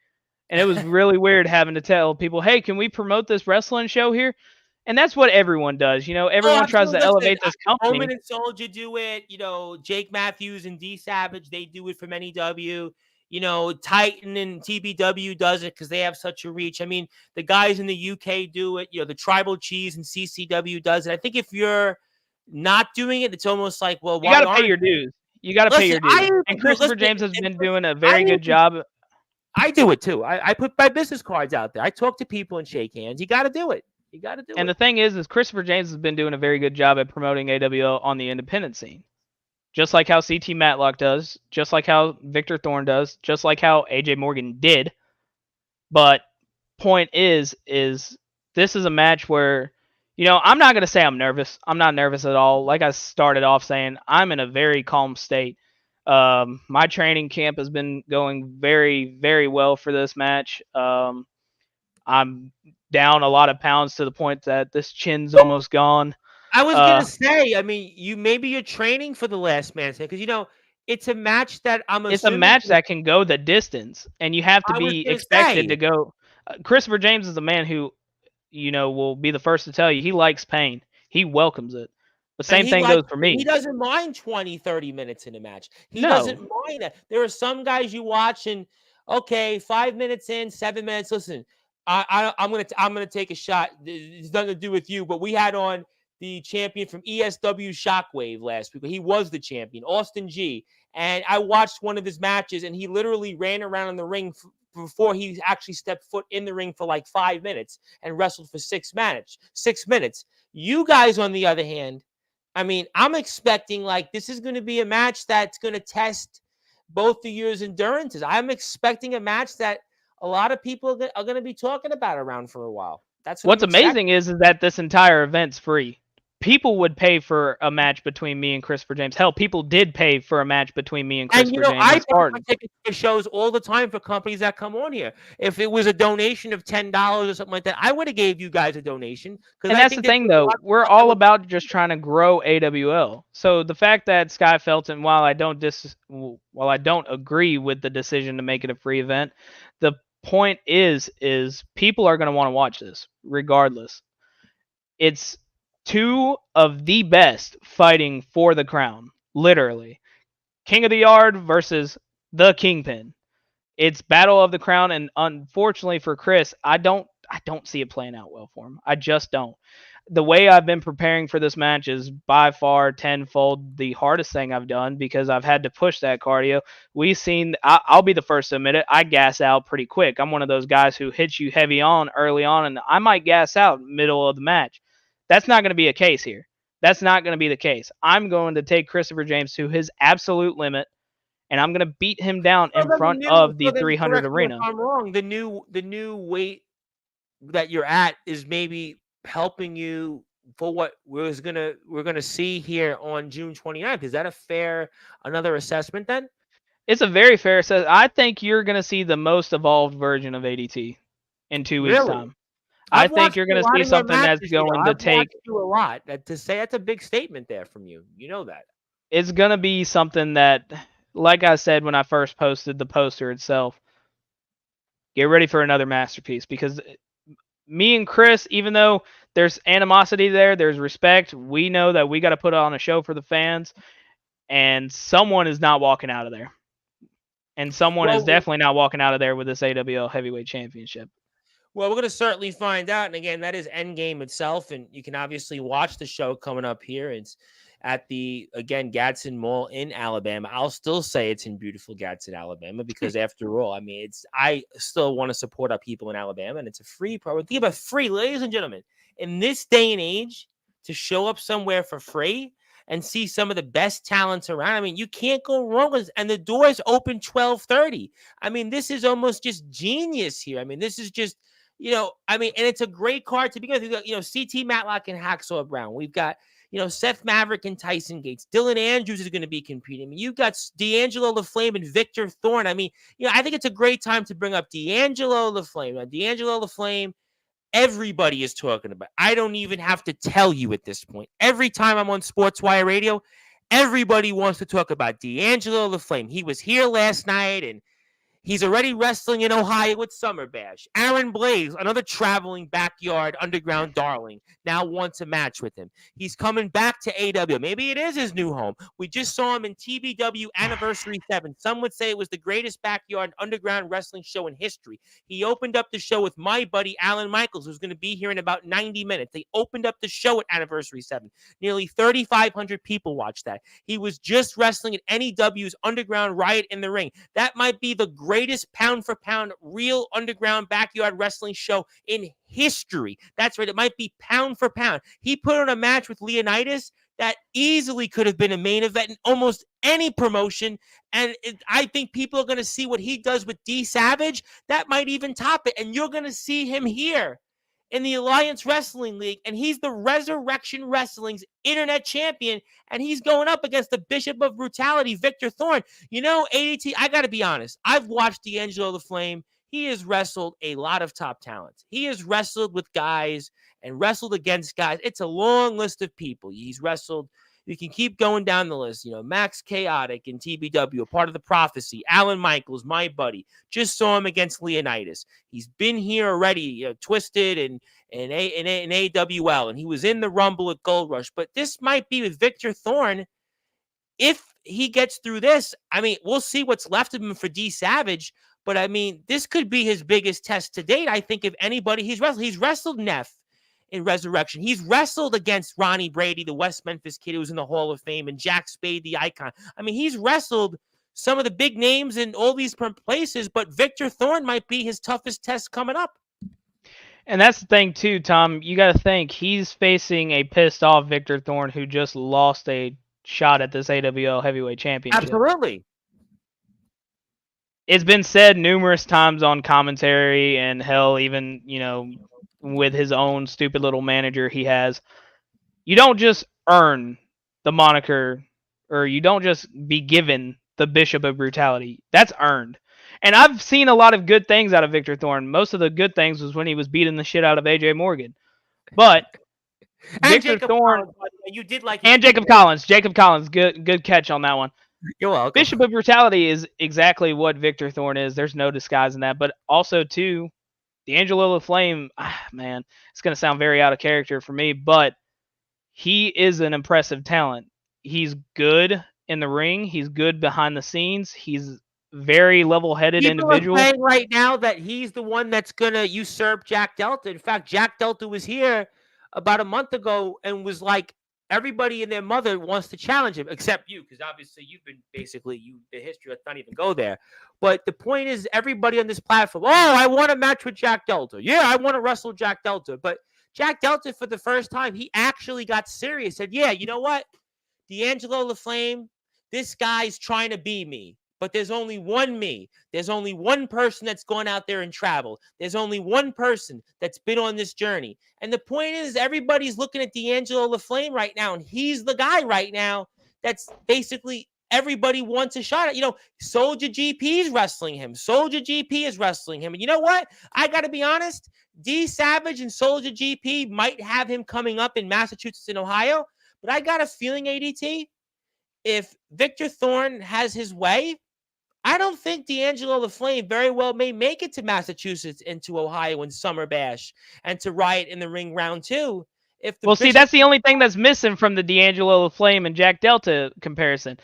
And it was really weird having to tell people, hey, can we promote this wrestling show here? And that's what everyone does. Everyone tries to elevate this company. Roman and Soldier do it. Jake Matthews and D Savage, they do it from NEW. Titan and TBW does it because they have such a reach. I mean, the guys in the UK do it. The Tribal Cheese and CCW does it. I think if you're not doing it, it's almost like, well, you got to pay your dues. You got to pay your dues. And Christopher James has been doing a very good job. I do it too. I put my business cards out there. I talk to people and shake hands. You got to do it. You got to do it. And the thing is Christopher James has been doing a very good job at promoting AWL on the independent scene. Just like how CT Matlock does, just like how Victor Thorne does, just like how AJ Morgan did. But point is this is a match where, I'm not going to say I'm nervous. I'm not nervous at all. Like I started off saying, I'm in a very calm state. My training camp has been going very, very well for this match. I'm down a lot of pounds to the point that this chin's almost gone. I was going to say, I mean, you're training for the last man stand, because, it's a match that it's a match that can go the distance, and you have to be expected to go. Christopher James is a man who, will be the first to tell you he likes pain. He welcomes it. The same thing goes for me. He doesn't mind 20, 30 minutes in a match. He doesn't mind that. There are some guys you watch and, okay, 5 minutes in, 7 minutes. Listen, I'm gonna take a shot. It's nothing to do with you, but we had on the champion from ESW Shockwave last week. He was the champion, Austin G. And I watched one of his matches, and he literally ran around in the ring before he actually stepped foot in the ring for like 5 minutes and wrestled for 6 minutes. You guys, on the other hand, I mean, I'm expecting like this is going to be a match that's going to test both of your endurances. I'm expecting a match that a lot of people are going to be talking about around for a while. That's what's amazing is that this entire event's free. People would pay for a match between me and Christopher James. Hell, people did pay for a match between me and Christopher James. I pay for tickets to shows all the time for companies that come on here. If it was a donation of $10 or something like that, I would have gave you guys a donation. And that's the thing, though. We're all about just trying to grow AWL. So the fact that Sky Felton, while I don't agree with the decision to make it a free event, the point is people are going to want to watch this regardless. It's two of the best fighting for the crown, literally. King of the Yard versus the Kingpin. It's battle of the crown, and unfortunately for Chris, I don't see it playing out well for him. I just don't. The way I've been preparing for this match is by far tenfold the hardest thing I've done because I've had to push that cardio. I'll be the first to admit it, I gas out pretty quick. I'm one of those guys who hits you heavy on early on, and I might gas out middle of the match. That's not going to be a case here. That's not going to be the case. I'm going to take Christopher James to his absolute limit, and I'm going to beat him down in front of the 300 arena. If I'm wrong, the new weight that you're at is maybe helping you for what we're gonna see here on June 29th. Is that another assessment then? It's a very fair assessment. I think you're going to see the most evolved version of ADT in 2 weeks' time. I think you're going to see something that's going to take you a lot. To say that's a big statement there from you. You know that. It's going to be something that, like I said when I first posted the poster itself, get ready for another masterpiece because me and Chris, even though there's animosity there, there's respect, we know that we got to put on a show for the fans, and someone is not walking out of there. And someone is definitely not walking out of there with this AWL Heavyweight Championship. Well, we're going to certainly find out. And again, that is Endgame itself. And you can obviously watch the show coming up here. It's at the, again, Gadsden Mall in Alabama. I'll still say it's in beautiful Gadsden, Alabama, because after all, I mean, I still want to support our people in Alabama. And it's a free program. Think about free, ladies and gentlemen. In this day and age, to show up somewhere for free and see some of the best talents around. I mean, you can't go wrong. And the doors open 12:30. I mean, this is almost just genius here. I mean, this is just, and it's a great card to begin with. CT Matlock and Hacksaw Brown. We've got, Seth Maverick and Tyson Gates. Dylan Andrews is going to be competing. I mean, you've got D'Angelo LaFlame and Victor Thorne. I mean, I think it's a great time to bring up D'Angelo LaFlame. Now, D'Angelo LaFlame, everybody is talking about. I don't even have to tell you at this point. Every time I'm on Sportswire Radio, everybody wants to talk about D'Angelo LaFlame. He was here last night, and he's already wrestling in Ohio with Summer Bash. Aaron Blaze, another traveling backyard underground darling, now wants a match with him. He's coming back to AW. Maybe it is his new home. We just saw him in TBW Anniversary 7. Some would say it was the greatest backyard underground wrestling show in history. He opened up the show with my buddy Alan Michaels, who's going to be here in about 90 minutes. They opened up the show at Anniversary 7. Nearly 3,500 people watched that. He was just wrestling at NEW's Underground Riot in the Ring. That might be the greatest pound-for-pound real underground backyard wrestling show in history. That's right. It might be pound for pound. He put on a match with Leonidas that easily could have been a main event in almost any promotion. And I think people are going to see what he does with D Savage. That might even top it. And you're going to see him here in the Alliance Wrestling League. And he's the Resurrection Wrestling's internet champion. And he's going up against the Bishop of Brutality, Victor Thorne. ADT, I got to be honest. I've watched D'Angelo LaFlame. He has wrestled a lot of top talents. He has wrestled with guys and wrestled against guys. It's a long list of people. He's wrestled. You can keep going down the list. Max Chaotic in TBW, a part of the Prophecy. Alan Michaels, my buddy. Just saw him against Leonidas. He's been here already, Twisted and AWL, and he was in the Rumble at Gold Rush. But this might be with Victor Thorne. If he gets through this, I mean, we'll see what's left of him for D Savage. But, I mean, this could be his biggest test to date, I think, if anybody. He's wrestled Neff in Resurrection. He's wrestled against Ronnie Brady, the West Memphis kid who was in the Hall of Fame, and Jack Spade, the Icon. I mean, he's wrestled some of the big names in all these places, but Victor Thorne might be his toughest test coming up. And that's the thing, too, Tom. You got to think, he's facing a pissed-off Victor Thorne who just lost a shot at this AWL Heavyweight Championship. Absolutely. it's been said numerous times on commentary, and hell, even with his own stupid little manager he has. You don't just earn the moniker, or you don't just be given the Bishop of Brutality. That's earned. And I've seen a lot of good things out of Victor Thorne. Most of the good things was when he was beating the shit out of AJ Morgan. But and Victor Jacob Thorne Collins, you did like and Jacob Collins. Jacob Collins, good catch on that one. You're welcome. Bishop of Brutality is exactly what Victor Thorne is. There's no disguising that. But also too, D'Angelo LaFlame, man, it's gonna sound very out of character for me, but he is an impressive talent. He's good in the ring. He's good behind the scenes. He's very level-headed individual. People are saying right now that he's the one that's going to usurp Jack Delta. In fact, Jack Delta was here about a month ago and was like, everybody and their mother wants to challenge him, except you, because obviously you've been basically, the history, let's not even go there. But the point is, everybody on this platform, I want a match with Jack Delta. Yeah, I want to wrestle Jack Delta. But Jack Delta, for the first time, he actually got serious. Said, yeah, you know what? D'Angelo LaFlame, this guy's trying to be me. But there's only one me. There's only one person that's gone out there and traveled. There's only one person that's been on this journey. And the point is, everybody's looking at D'Angelo LaFlame right now, and he's the guy right now that's basically everybody wants a shot at. Soldier GP is wrestling him. Soldier GP is wrestling him. And you know what? I got to be honest. D Savage and Soldier GP might have him coming up in Massachusetts and Ohio. But I got a feeling, ADT, if Victor Thorne has his way, I don't think D'Angelo LaFlame very well may make it to Massachusetts and to Ohio in Summer Bash and to Riot in the Ring round 2. See, that's the only thing that's missing from the D'Angelo LaFlame and Jack Delta comparison.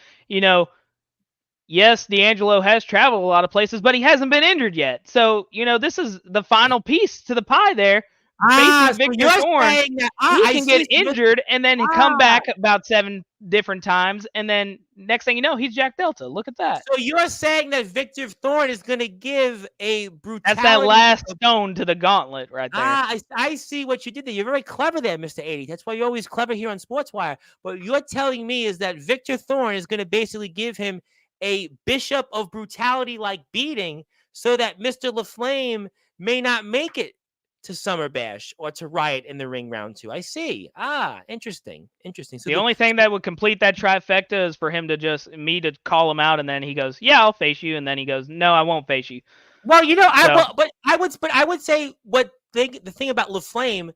Yes, D'Angelo has traveled a lot of places, but he hasn't been injured yet. So, this is the final piece to the pie there. Facing Victor Thorne, he can get injured and then come back about 7 different times, and then next thing you know, he's Jack Delta. Look at that. So you're saying that Victor Thorne is going to give a brutality. That's that last stone to the gauntlet right there. I see what you did there. You're very clever there, Mr. 80. That's why you're always clever here on Sportswire. But you're telling me is that Victor Thorne is going to basically give him a Bishop of Brutality-like beating so that Mr. LaFlame may not make it to Summer Bash or to Riot in the Ring round 2. I see. Interesting. So the only thing that would complete that trifecta is for him to me to call him out, and then he goes, "Yeah, I'll face you," and then he goes, "No, I won't face you." Well, I would say the thing about LaFlame,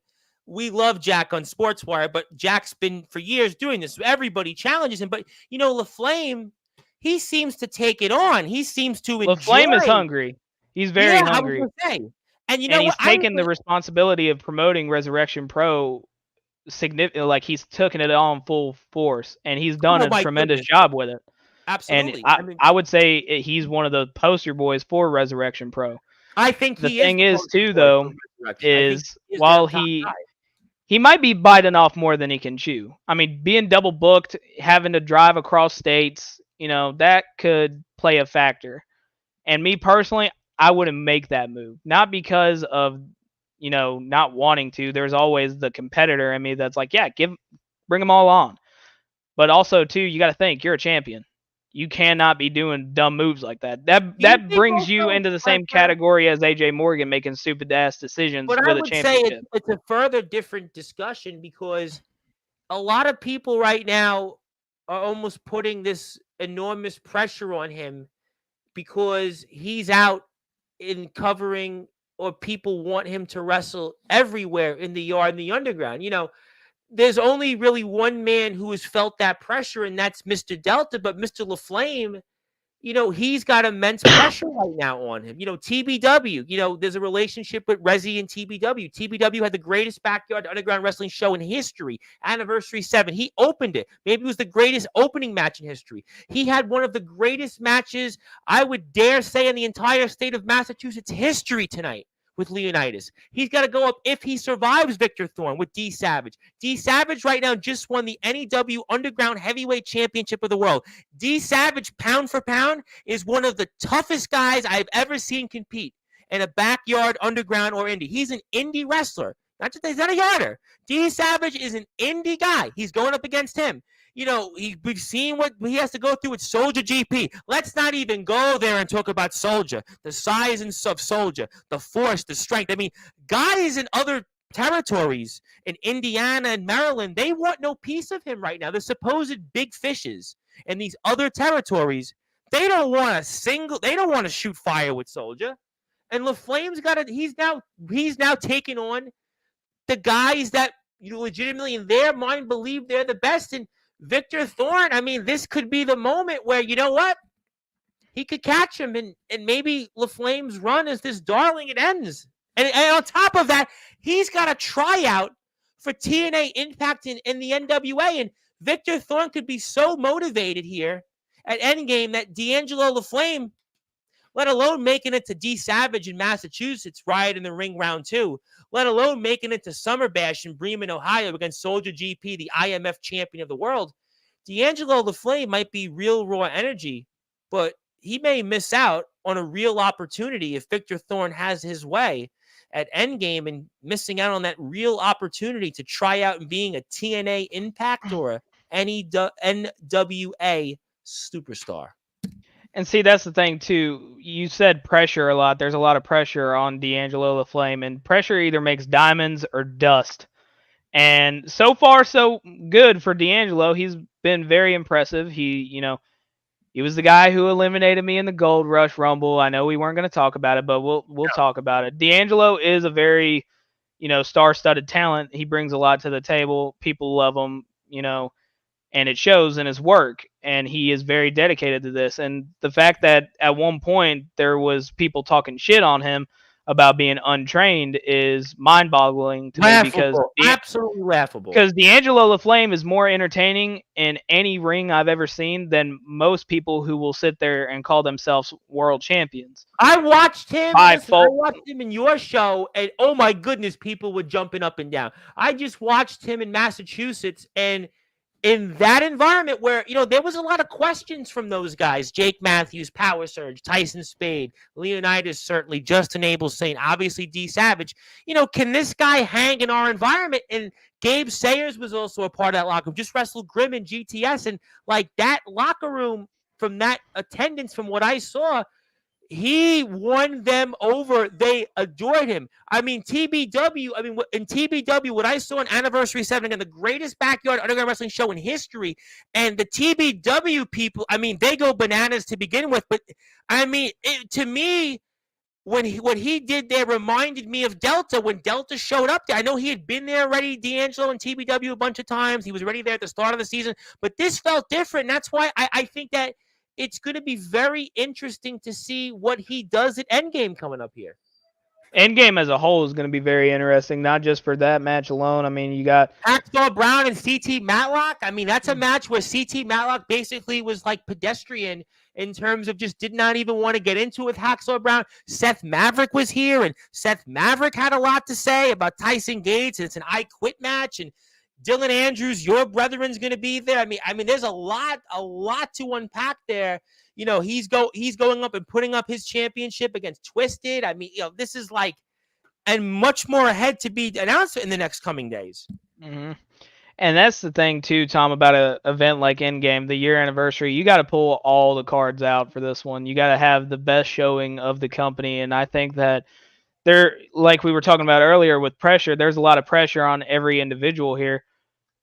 we love Jack on Sportswire, but Jack's been for years doing this. Everybody challenges him, but LaFlame, he seems to take it on. He seems to enjoy. LaFlame is hungry. He's very hungry. I was gonna say. And he's taken the responsibility of promoting Resurrection Pro significant, like he's taken it on full force, and he's done a tremendous job with it. Absolutely. And I would say he's one of the poster boys for Resurrection Pro. I think the thing is too, though, is while he might be biting off more than he can chew. I mean, being double booked, having to drive across states, that could play a factor. And me personally, I wouldn't make that move. Not because of, not wanting to. There's always the competitor in me that's like, yeah, bring them all on. But also, too, you got to think, you're a champion. You cannot be doing dumb moves like that. That brings you into the same category as AJ Morgan making stupid-ass decisions with a championship. But I would say it's a further different discussion because a lot of people right now are almost putting this enormous pressure on him because he's out in covering, or people want him to wrestle everywhere in the yard and the underground. There's only really one man who has felt that pressure, and that's Mr. Delta. But Mr. LaFlame, he's got immense pressure right now on him. TBW, there's a relationship with Resi and TBW. TBW had the greatest backyard underground wrestling show in history, Anniversary 7. He opened it. Maybe it was the greatest opening match in history. He had one of the greatest matches, I would dare say, in the entire state of Massachusetts history tonight with Leonidas. He's got to go up, if he survives Victor Thorne, with D Savage. D Savage right now just won the NEW Underground Heavyweight Championship of the world. D Savage, pound for pound, is one of the toughest guys I've ever seen compete in a backyard, underground, or indie. He's an indie wrestler. He's not a yarder. D Savage is an indie guy. He's going up against him. we've seen what he has to go through with Soldier GP. Let's not even go there and talk about Soldier, the size and of Soldier, the force, the strength. I mean, guys in other territories in Indiana and Maryland, they want no piece of him right now. The supposed big fishes in these other territories, they don't want to shoot fire with Soldier. And LaFlame's got it. He's now taking on the guys that legitimately in their mind believe they're the best. And Victor Thorne, I mean, this could be the moment where, you know what? He could catch him, and maybe LaFlame's run as this darling, it ends. And on top of that, he's got a tryout for TNA Impact in the NWA. And Victor Thorne could be so motivated here at Endgame that D'Angelo LaFlame, let alone making it to D Savage in Massachusetts, Riot in the Ring round 2, let alone making it to Summer Bash in Bremen, Ohio against Soldier GP, the IMF champion of the world. D'Angelo LaFlame might be real raw energy, but he may miss out on a real opportunity if Victor Thorne has his way at Endgame, and missing out on that real opportunity to try out and being a TNA Impact or a NWA superstar. And see, that's the thing too. You said pressure a lot. There's a lot of pressure on D'Angelo LaFlame, and pressure either makes diamonds or dust. And so far, so good for D'Angelo. He's been very impressive. He was the guy who eliminated me in the Gold Rush Rumble. I know we weren't going to talk about it, but we'll talk about it. D'Angelo is a very, star-studded talent. He brings a lot to the table. People love him, and it shows in his work. And he is very dedicated to this. And the fact that at one point there was people talking shit on him about being untrained is mind-boggling to me, because absolutely laughable. Because D'Angelo LaFlame is more entertaining in any ring I've ever seen than most people who will sit there and call themselves world champions. I watched him. I watched him in your show, and oh my goodness, people were jumping up and down. I just watched him in Massachusetts, and in that environment where, there was a lot of questions from those guys, Jake Matthews, Power Surge, Tyson Spade, Leonidas, certainly, Justin Abel Saint, obviously D Savage. Can this guy hang in our environment? And Gabe Sayers was also a part of that locker room, just wrestled Grimm and GTS. And like that locker room, from that attendance, from what I saw, he won them over. They adored him. I mean, TBW, in TBW, what I saw on Anniversary 7, again, the greatest backyard underground wrestling show in history, and the TBW people, they go bananas to begin with, but, to me, what he did there reminded me of Delta when Delta showed up there. I know he had been there already, D'Angelo and TBW, a bunch of times. He was already there at the start of the season, but this felt different, and that's why I think that it's going to be very interesting to see what he does at Endgame coming up here. Endgame as a whole is going to be very interesting, not just for that match alone. You got Hacksaw Brown and CT Matlock. That's a match where CT Matlock basically was like pedestrian in terms of just did not even want to get into it with Hacksaw Brown. Seth Maverick was here, and Seth Maverick had a lot to say about Tyson Gates. It's an I Quit match, and Dylan Andrews, your brethren's going to be there. There's a lot to unpack there. He's going up and putting up his championship against Twisted. This is and much more ahead to be announced in the next coming days. Mm-hmm. And that's the thing too, Tom, about an event like Endgame, the year anniversary. You got to pull all the cards out for this one. You got to have the best showing of the company, and I think that like we were talking about earlier with pressure, there's a lot of pressure on every individual here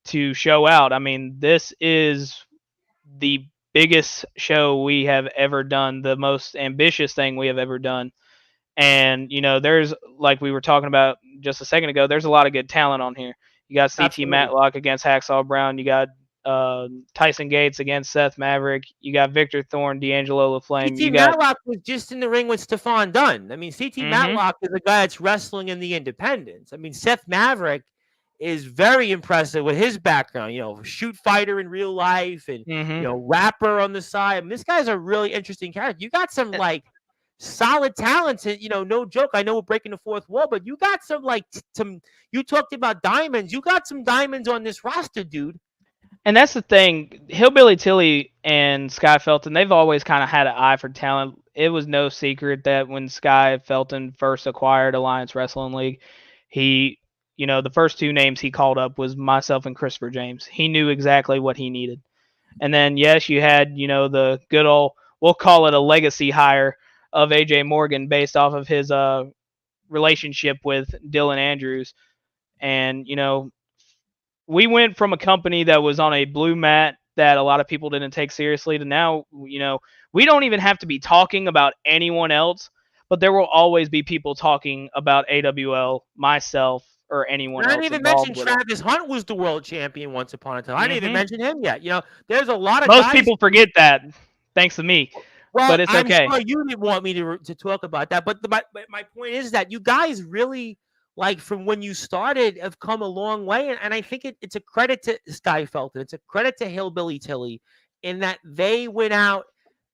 to show out. This is the biggest show we have ever done, the most ambitious thing we have ever done. And, there's, like we were talking about just a second ago, there's a lot of good talent on here. You got CT Matlock against Hacksaw Brown. You got Tyson Gates against Seth Maverick. You got Victor Thorne, D'Angelo LaFlame. CT Matlock was just in the ring with Stephon Dunn. CT Matlock is a guy that's wrestling in the independents. Seth Maverick is very impressive with his background, shoot fighter in real life and, rapper on the side. This guy's a really interesting character. You got some solid talents, and, no joke. I know we're breaking the fourth wall, but you got some you talked about diamonds. You got some diamonds on this roster, dude. And that's the thing. Hillbilly Tilly and Sky Felton, they've always kind of had an eye for talent. It was no secret that when Sky Felton first acquired Alliance Wrestling League, he the first two names he called up was myself and Christopher James. He knew exactly what he needed. And then, yes, you had, the good old, we'll call it a legacy hire of AJ Morgan based off of his relationship with Dylan Andrews. And, we went from a company that was on a blue mat that a lot of people didn't take seriously to now, we don't even have to be talking about anyone else, but there will always be people talking about AWL, myself, or anyone I else didn't even involved mention with it. Travis Hunt was the world champion once upon a time. I didn't even mention him yet. There's a lot of Most guys. people forget that, thanks to me. Well, but it's I'm okay. sure you didn't want me to talk about that. But my point is that you guys really, like, from when you started, have come a long way. And I think it's a credit to Sky Felton. It's a credit to Hillbilly Tilly in that they went out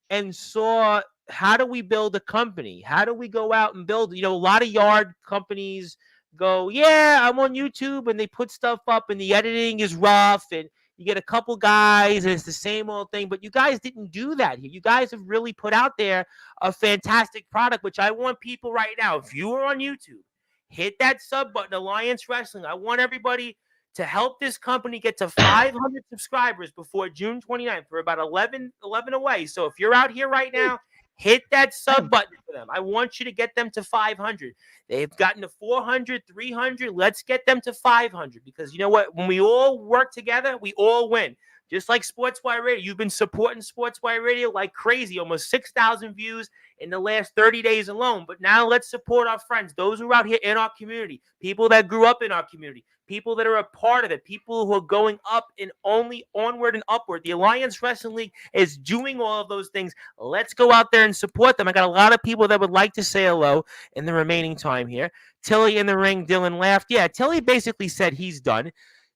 and saw, how do we build a company? How do we go out and build? A lot of yard companies go, yeah, I'm on YouTube, and they put stuff up, and the editing is rough, and you get a couple guys, and it's the same old thing. But you guys didn't do that here. You guys have really put out there a fantastic product, which I want people right now, if you are on YouTube, hit that sub button, Alliance Wrestling. I want everybody to help this company get to 500 subscribers before June 29th. We're about 11 away. So if you're out here right now, hit that sub button for them. I want you to get them to 500. They've gotten to 400, 300. Let's get them to 500, because you know what? When we all work together, we all win. Just like Sportzwire Radio. You've been supporting Sportzwire Radio like crazy. Almost 6,000 views in the last 30 days alone. But now let's support our friends, those who are out here in our community, people that grew up in our community, people that are a part of it, people who are going up and only onward and upward. The Alliance Wrestling League is doing all of those things. Let's go out there and support them. I got a lot of people that would like to say hello in the remaining time here. Tilly in the ring, Dylan laughed. Yeah, Tilly basically said he's done.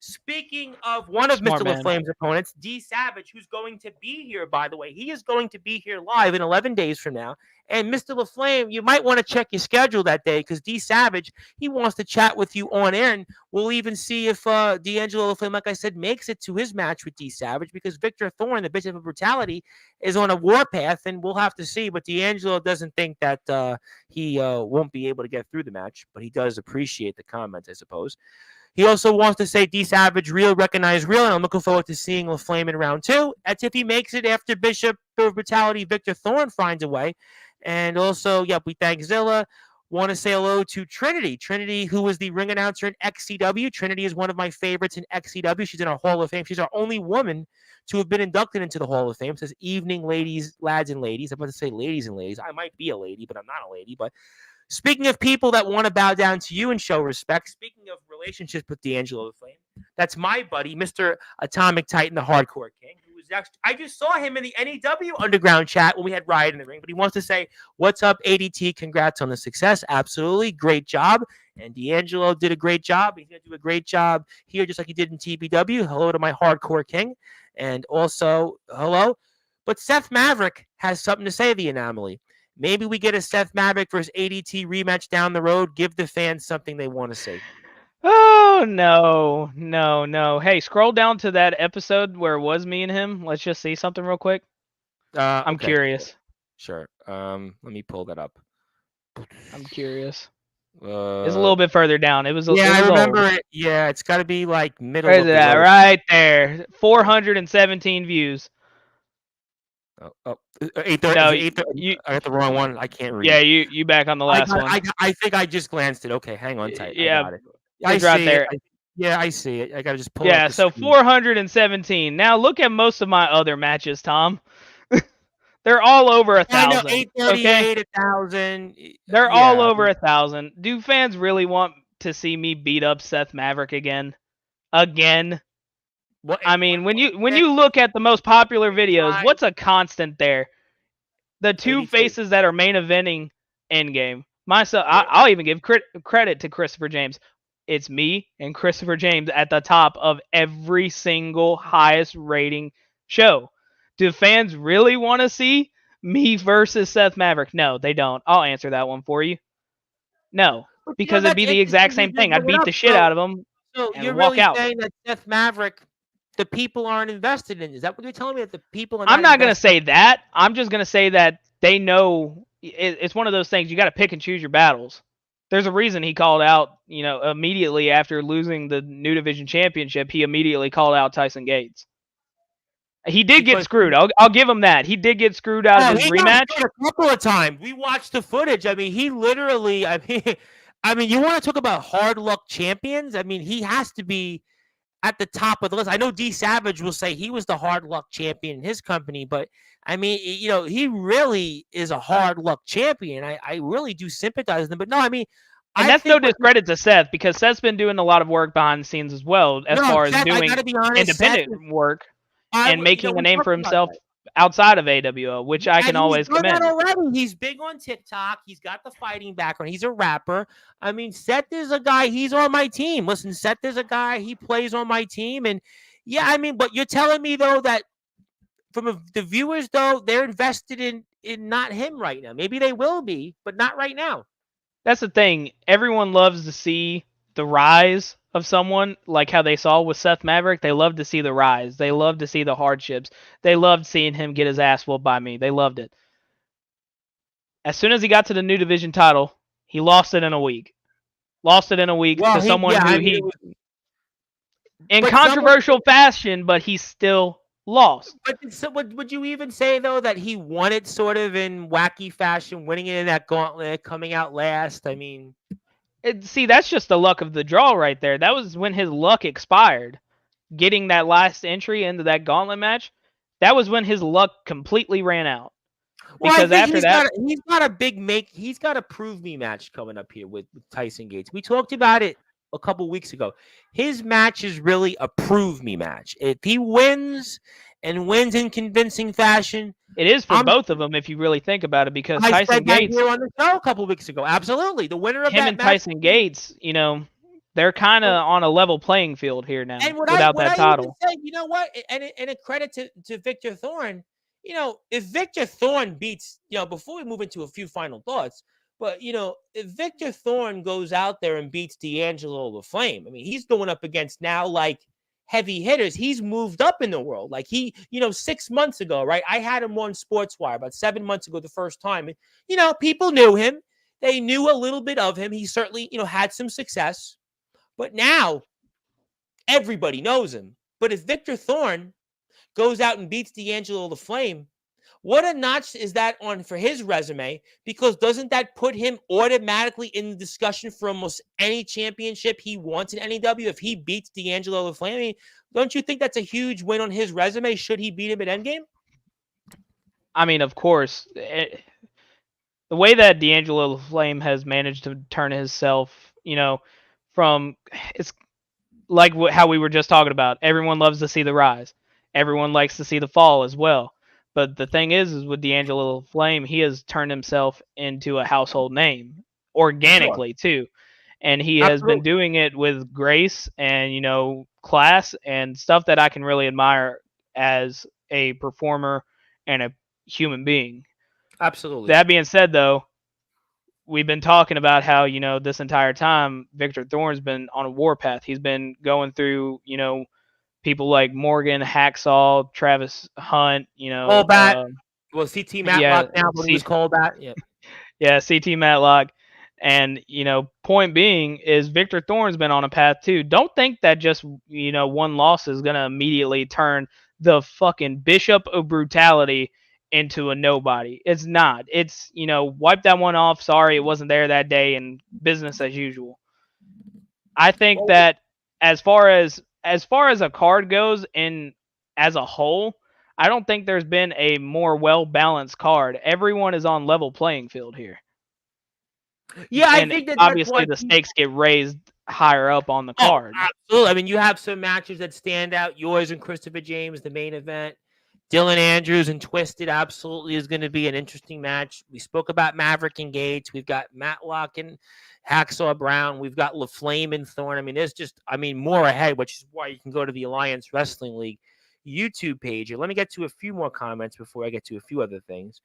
Speaking of one of Mr. LaFlame's opponents, D Savage, who's going to be here, by the way. He is going to be here live in 11 days from now. And Mr. LaFlame, you might want to check your schedule that day, because D Savage, he wants to chat with you on air. And we'll even see if D'Angelo LaFlame, like I said, makes it to his match with D Savage, because Victor Thorne, the Bishop of Brutality, is on a warpath, and we'll have to see. But D'Angelo doesn't think that he won't be able to get through the match, but he does appreciate the comments, I suppose. He also wants to say D Savage, real, recognize real, and I'm looking forward to seeing LaFlame in round 2. That's if he makes it after Bishop of Brutality, Victor Thorne finds a way. And also, yep, we thank Zilla. Want to say hello to Trinity. Trinity, who was the ring announcer in XCW. Trinity is one of my favorites in XCW. She's in our Hall of Fame. She's our only woman to have been inducted into the Hall of Fame. It says, evening, ladies, lads, and ladies. I'm about to say ladies and ladies. I might be a lady, but I'm not a lady. But speaking of people that want to bow down to you and show respect, speaking of relationships with D'Angelo LaFlame, that's my buddy, Mr. Atomic Titan, the Hardcore King, who was actually, I just saw him in the NEW Underground chat when we had Riot in the ring, but he wants to say, what's up, ADT? Congrats on the success. Absolutely. Great job. And D'Angelo did a great job. He's going to do a great job here, just like he did in TBW. Hello to my Hardcore King. And also, hello. But Seth Maverick has something to say to the Anomaly. Maybe we get a Seth Maverick versus ADT rematch down the road. Give the fans something they want to see. Oh, no. Hey, scroll down to that episode where it was me and him. Let's just see something real quick. I'm curious. Sure. Let me pull that up. I'm curious. It's a little bit further down. It was. I remember it. Yeah, it's got to be like middle. Where's it at? Right there. 417 views. 8:30. No, I got the wrong one. I can't read. Yeah, you back on the last one. I think I just glanced it. Okay, hang on tight. Yeah, I got it. It's right there. I see it. I got to just pull. Yeah, so 417. Now look at most of my other matches, Tom. They're all over 1,000. 838, 1,000. They're all over 1,000. Do fans really want to see me beat up Seth Maverick again? I mean, when you look at the most popular videos, what's a constant there? The two faces that are main eventing Endgame. I'll even give credit to Christopher James. It's me and Christopher James at the top of every single highest rating show. Do fans really want to see me versus Seth Maverick? No, they don't. I'll answer that one for you. No, because it'd be the exact same thing. I'd beat the shit out of him and walk out. Saying that Seth Maverick, the people aren't invested in. Is that what you're telling me? That the people are I'm not going to say that. I'm just going to say that they know it's one of those things. You got to pick and choose your battles. There's a reason he called out, immediately after losing the New Division Championship, he immediately called out Tyson Gates. He did get screwed. I'll give him that. He did get screwed out of his rematch. Got a couple of times. We watched the footage. I mean, he literally. I mean, you want to talk about hard luck champions? I mean, he has to be at the top of the list. I know D Savage will say he was the hard luck champion in his company, but I mean, he really is a hard luck champion. I really do sympathize with him. But no, I mean. And that's no discredit to Seth, because Seth's been doing a lot of work behind the scenes as well, as far as doing independent work. And making a name for himself outside of AWO, which I can always commend. He's big on TikTok. He's got the fighting background. He's a rapper. I mean, Seth is a guy. He's on my team. Listen, Seth is a guy. He plays on my team. And yeah, I mean, but you're telling me, though, that from the viewers, though, they're invested in not him right now. Maybe they will be, but not right now. That's the thing. Everyone loves to see the rise of someone, like how they saw with Seth Maverick. They love to see the rise. They love to see the hardships. They loved seeing him get his ass whooped by me. They loved it. As soon as he got to the New Division title, he lost it in a week. To someone who in controversial fashion, but he still lost. But so would you even say, though, that he won it sort of in wacky fashion, winning it in that gauntlet, coming out last? I mean... See, that's just the luck of the draw right there. That was when his luck expired. Getting that last entry into that gauntlet match, that was when his luck completely ran out. Because after that, he's got a prove me match coming up here with Tyson Gates. We talked about it a couple weeks ago. His match is really a prove me match. If he wins and wins in convincing fashion, it is for both of them if you really think about it, because Tyson Gates here on the show a couple weeks ago. Absolutely, the winner of him that and Tyson Gates, they're kind of on a level playing field here now without that title. Say, you know what? And a credit to Victor Thorne. If Victor Thorne beats, before we move into a few final thoughts, but if Victor Thorne goes out there and beats D'Angelo the Flame, I mean, he's going up against now like heavy hitters. He's moved up in the world. Like 6 months ago, right? I had him on Sportswire about 7 months ago, the first time. And, people knew him. They knew a little bit of him. He certainly, had some success. But now everybody knows him. But if Victor Thorne goes out and beats D'Angelo the Flame, what a notch is that on for his resume? Because doesn't that put him automatically in the discussion for almost any championship he wants in NEW if he beats D'Angelo the Flame? I mean, don't you think that's a huge win on his resume? Should he beat him at Endgame? I mean, of course. The way that D'Angelo the Flame has managed to turn himself, from it's like how we were just talking about. Everyone loves to see the rise. Everyone likes to see the fall as well. But the thing is with D'Angelo Flame, he has turned himself into a household name organically too. And he has been doing it with grace and, class and stuff that I can really admire as a performer and a human being. Absolutely. That being said, though, we've been talking about how, this entire time, Victor Thorne's been on a warpath. He's been going through, people like Morgan, Hacksaw, Travis Hunt, Colbat. CT Matlock now, but he's Colbat. Yeah. Yeah, CT Matlock. And, point being is Victor Thorne's been on a path too. Don't think that just, one loss is going to immediately turn the fucking Bishop of Brutality into a nobody. It's not. It's, wipe that one off. Sorry, it wasn't there that day, and business as usual. I think that as far as a card goes and as a whole, I don't think there's been a more well-balanced card. Everyone is on level playing field here. Yeah, I think that obviously the stakes get raised higher up on the card. Absolutely. I mean, you have some matches that stand out. Yours and Christopher James, the main event. Dylan Andrews and Twisted absolutely is going to be an interesting match. We spoke about Maverick and Gates. We've got Matlock and Hacksaw Brown. We've got LaFlame and Thorne. I mean, there's just, more ahead, which is why you can go to the Alliance Wrestling League YouTube page. And let me get to a few more comments before I get to a few other things.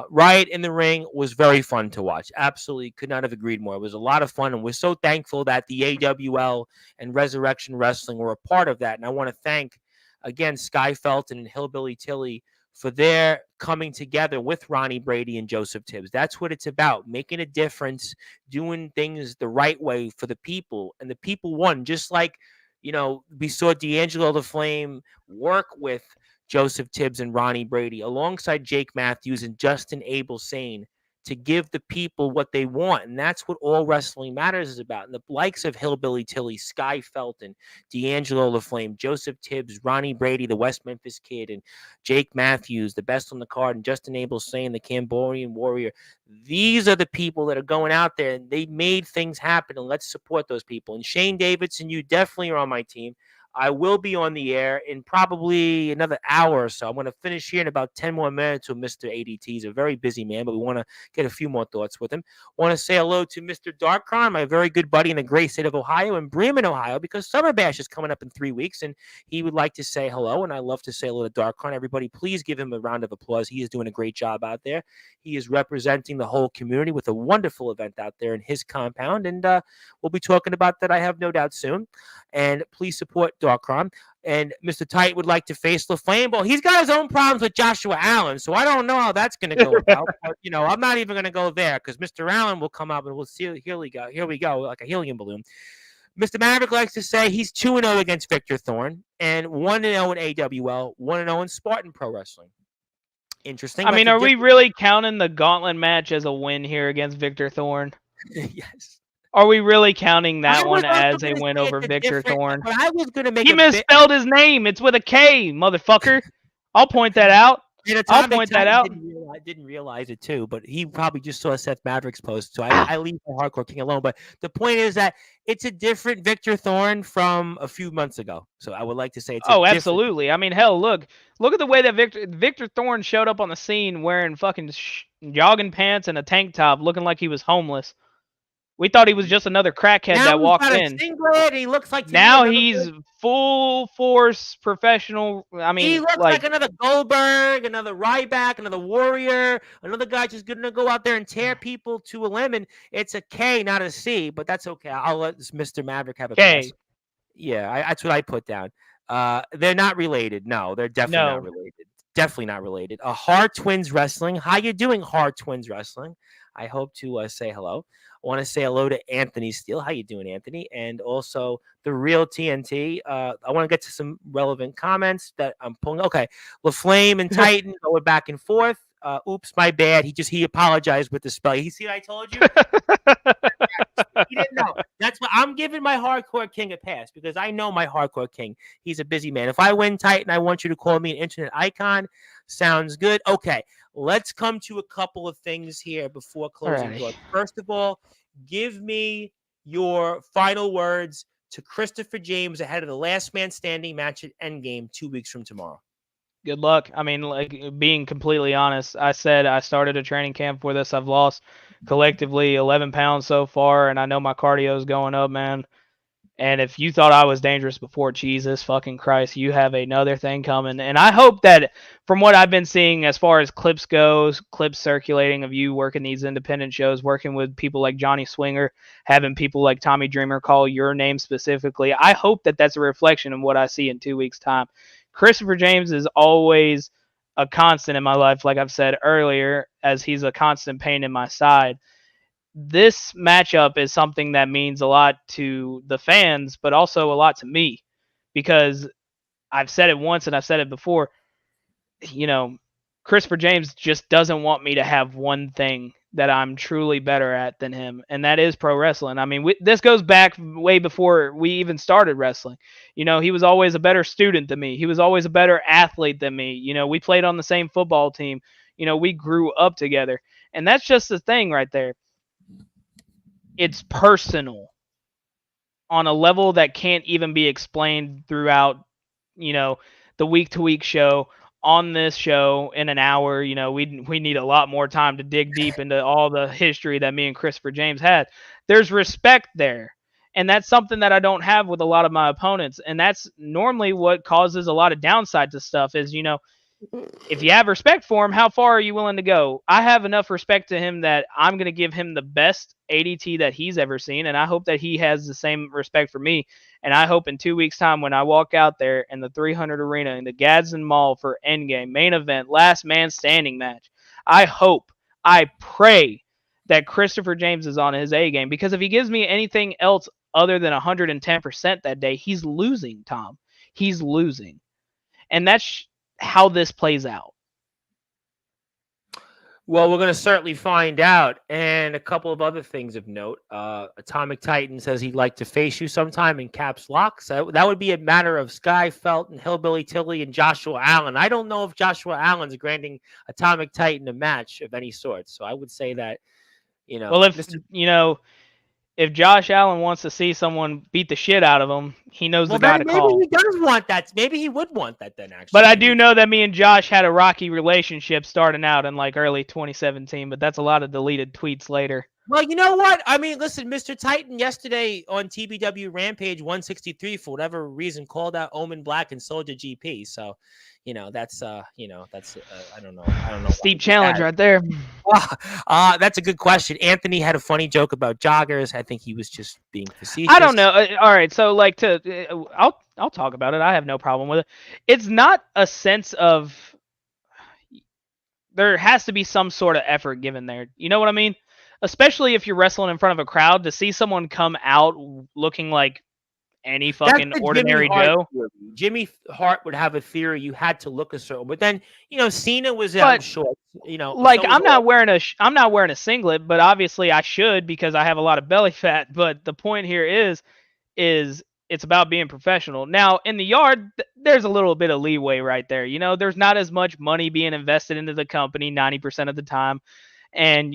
Riot in the Ring was very fun to watch. Absolutely could not have agreed more. It was a lot of fun, and we're so thankful that the AWL and Resurrection Wrestling were a part of that. And I want to thank, again, Sky Felton and Hillbilly Tilly for their coming together with Ronnie Brady and Joseph Tibbs. That's what it's about, making a difference, doing things the right way for the people. And the people won, just like, we saw D'Angelo the Flame work with Joseph Tibbs and Ronnie Brady alongside Jake Matthews and Justin Abel Sane to give the people what they want. And that's what all wrestling matters is about. And the likes of Hillbilly Tilly, Sky Felton, D'Angelo LaFlame, Joseph Tibbs, Ronnie Brady, the West Memphis Kid, and Jake Matthews, the best on the card, and Justin Abel saying the Cambodian Warrior. These are the people that are going out there, and they made things happen, and let's support those people. And Shane Davidson, you definitely are on my team. I will be on the air in probably another hour or so. I'm going to finish here in about 10 more minutes with Mr. ADT. He's a very busy man, but we want to get a few more thoughts with him. Want to say hello to Mr. Darkron, my very good buddy in the great state of Ohio, in Bremen, Ohio, because Summer Bash is coming up in 3 weeks, and he would like to say hello, and I love to say hello to Darkron. Everybody, please give him a round of applause. He is doing a great job out there. He is representing the whole community with a wonderful event out there in his compound, and we'll be talking about that, I have no doubt, soon. And please support Darkron. And Mr. Tight would like to face LaFlame. Well, he's got his own problems with Joshua Allen, so I don't know how that's going to go about. But, I'm not even going to go there because Mr. Allen will come up and we'll see. Here we go, like a helium balloon. Mr. Maverick likes to say he's 2-0 against Victor Thorne and 1-0 in AWL, 1-0 in Spartan Pro Wrestling. Interesting. I mean, are we really counting the gauntlet match as a win here against Victor Thorne? Yes. Are we really counting that one as a win over Victor Thorne? But I was going to make he misspelled his name. It's with a K, motherfucker. I'll point that out. I'll point that out. I didn't realize it too, but he probably just saw Seth Maverick's post, so I leave the Hardcore King alone. But the point is that it's a different Victor Thorne from a few months ago. So I would like to say it's absolutely. I mean, hell, look at the way that Victor Thorne showed up on the scene wearing fucking jogging pants and a tank top, looking like he was homeless. We thought he was just another crackhead that walked in. Singlet, he looks like now he's full force professional. I mean, he looks like another Goldberg, another Ryback, another Warrior, another guy just going to go out there and tear people to a lemon. It's a K, not a C, but that's okay. I'll let Mr. Maverick have a K. Pass. Yeah, that's what I put down. They're not related. No, they're definitely not related. Definitely not related. Hard Twins Wrestling. How you doing, Hard Twins Wrestling? I hope to say hello. I want to say hello to Anthony Steele. How you doing, Anthony? And also the Real TNT. I want to get to some relevant comments that I'm pulling. Okay, LaFlame and Titan going back and forth. Oops, my bad. He apologized with the spell. You see what I told you? He didn't know. That's why I'm giving my Hardcore King a pass because I know my Hardcore King. He's a busy man. If I win Titan, I want you to call me an internet icon. Sounds good. Okay, let's come to a couple of things here before closing. Right. First of all, give me your final words to Christopher James ahead of the Last Man Standing match at Endgame 2 weeks from tomorrow. Good luck. I mean, like, being completely honest, I said I started a training camp for this. I've lost collectively 11 pounds so far, and I know my cardio is going up, man. And if you thought I was dangerous before, Jesus fucking Christ, you have another thing coming. And I hope that from what I've been seeing as far as clips goes, clips circulating of you working these independent shows, working with people like Johnny Swinger, having people like Tommy Dreamer call your name specifically, I hope that that's a reflection of what I see in 2 weeks' time. Christopher James is always a constant in my life, like I've said earlier, as he's a constant pain in my side. This matchup is something that means a lot to the fans, but also a lot to me, because I've said it once and I've said it before. Christopher James just doesn't want me to have one thing that I'm truly better at than him, and that is pro wrestling. I mean, this goes back way before we even started wrestling. He was always a better student than me. He was always a better athlete than me. We played on the same football team. We grew up together, and that's just the thing right there. It's personal on a level that can't even be explained throughout, the week-to-week show. On this show in an hour, we need a lot more time to dig deep into all the history that me and Christopher James had. There's respect there, and that's something that I don't have with a lot of my opponents, and that's normally what causes a lot of downside to stuff is, if you have respect for him, how far are you willing to go? I have enough respect to him that I'm going to give him the best ADT that he's ever seen, and I hope that he has the same respect for me. And I hope in 2 weeks' time when I walk out there in the 300 Arena in the Gadsden Mall for Endgame, main event, last man standing match, I pray that Christopher James is on his A game, because if he gives me anything else other than 110% that day, he's losing, Tom. He's losing. And that's how this plays out. Well, we're going to certainly find out. And a couple of other things of note. Atomic Titan says he'd like to face you sometime in caps lock. So that would be a matter of Sky Felton, Hillbilly Tilly, and Joshua Allen. I don't know if Joshua Allen's granting Atomic Titan a match of any sort. So I would say that, well, if Josh Allen wants to see someone beat the shit out of him, he knows the guy to call. Maybe he does want that. Maybe he would want that then, actually. But I do know that me and Josh had a rocky relationship starting out in like early 2017, but that's a lot of deleted tweets later. Well, you know what? I mean, listen, Mr. Titan yesterday on TBW Rampage 163, for whatever reason, called out Omen Black and Soldier GP. So, that's I don't know. Steep challenge right there. That's a good question. Anthony had a funny joke about joggers. I think he was just being facetious. I don't know. All right, so I'll talk about it. I have no problem with it. It's not a sense of there has to be some sort of effort given there. You know what I mean? Especially if you're wrestling in front of a crowd, to see someone come out looking like any fucking ordinary Joe. Jimmy Hart would have a theory you had to look a certain, but then Cena was out short. Like I'm not wearing a singlet, but obviously I should because I have a lot of belly fat. But the point here is it's about being professional. Now in the yard, there's a little bit of leeway right there. There's not as much money being invested into the company 90% of the time, and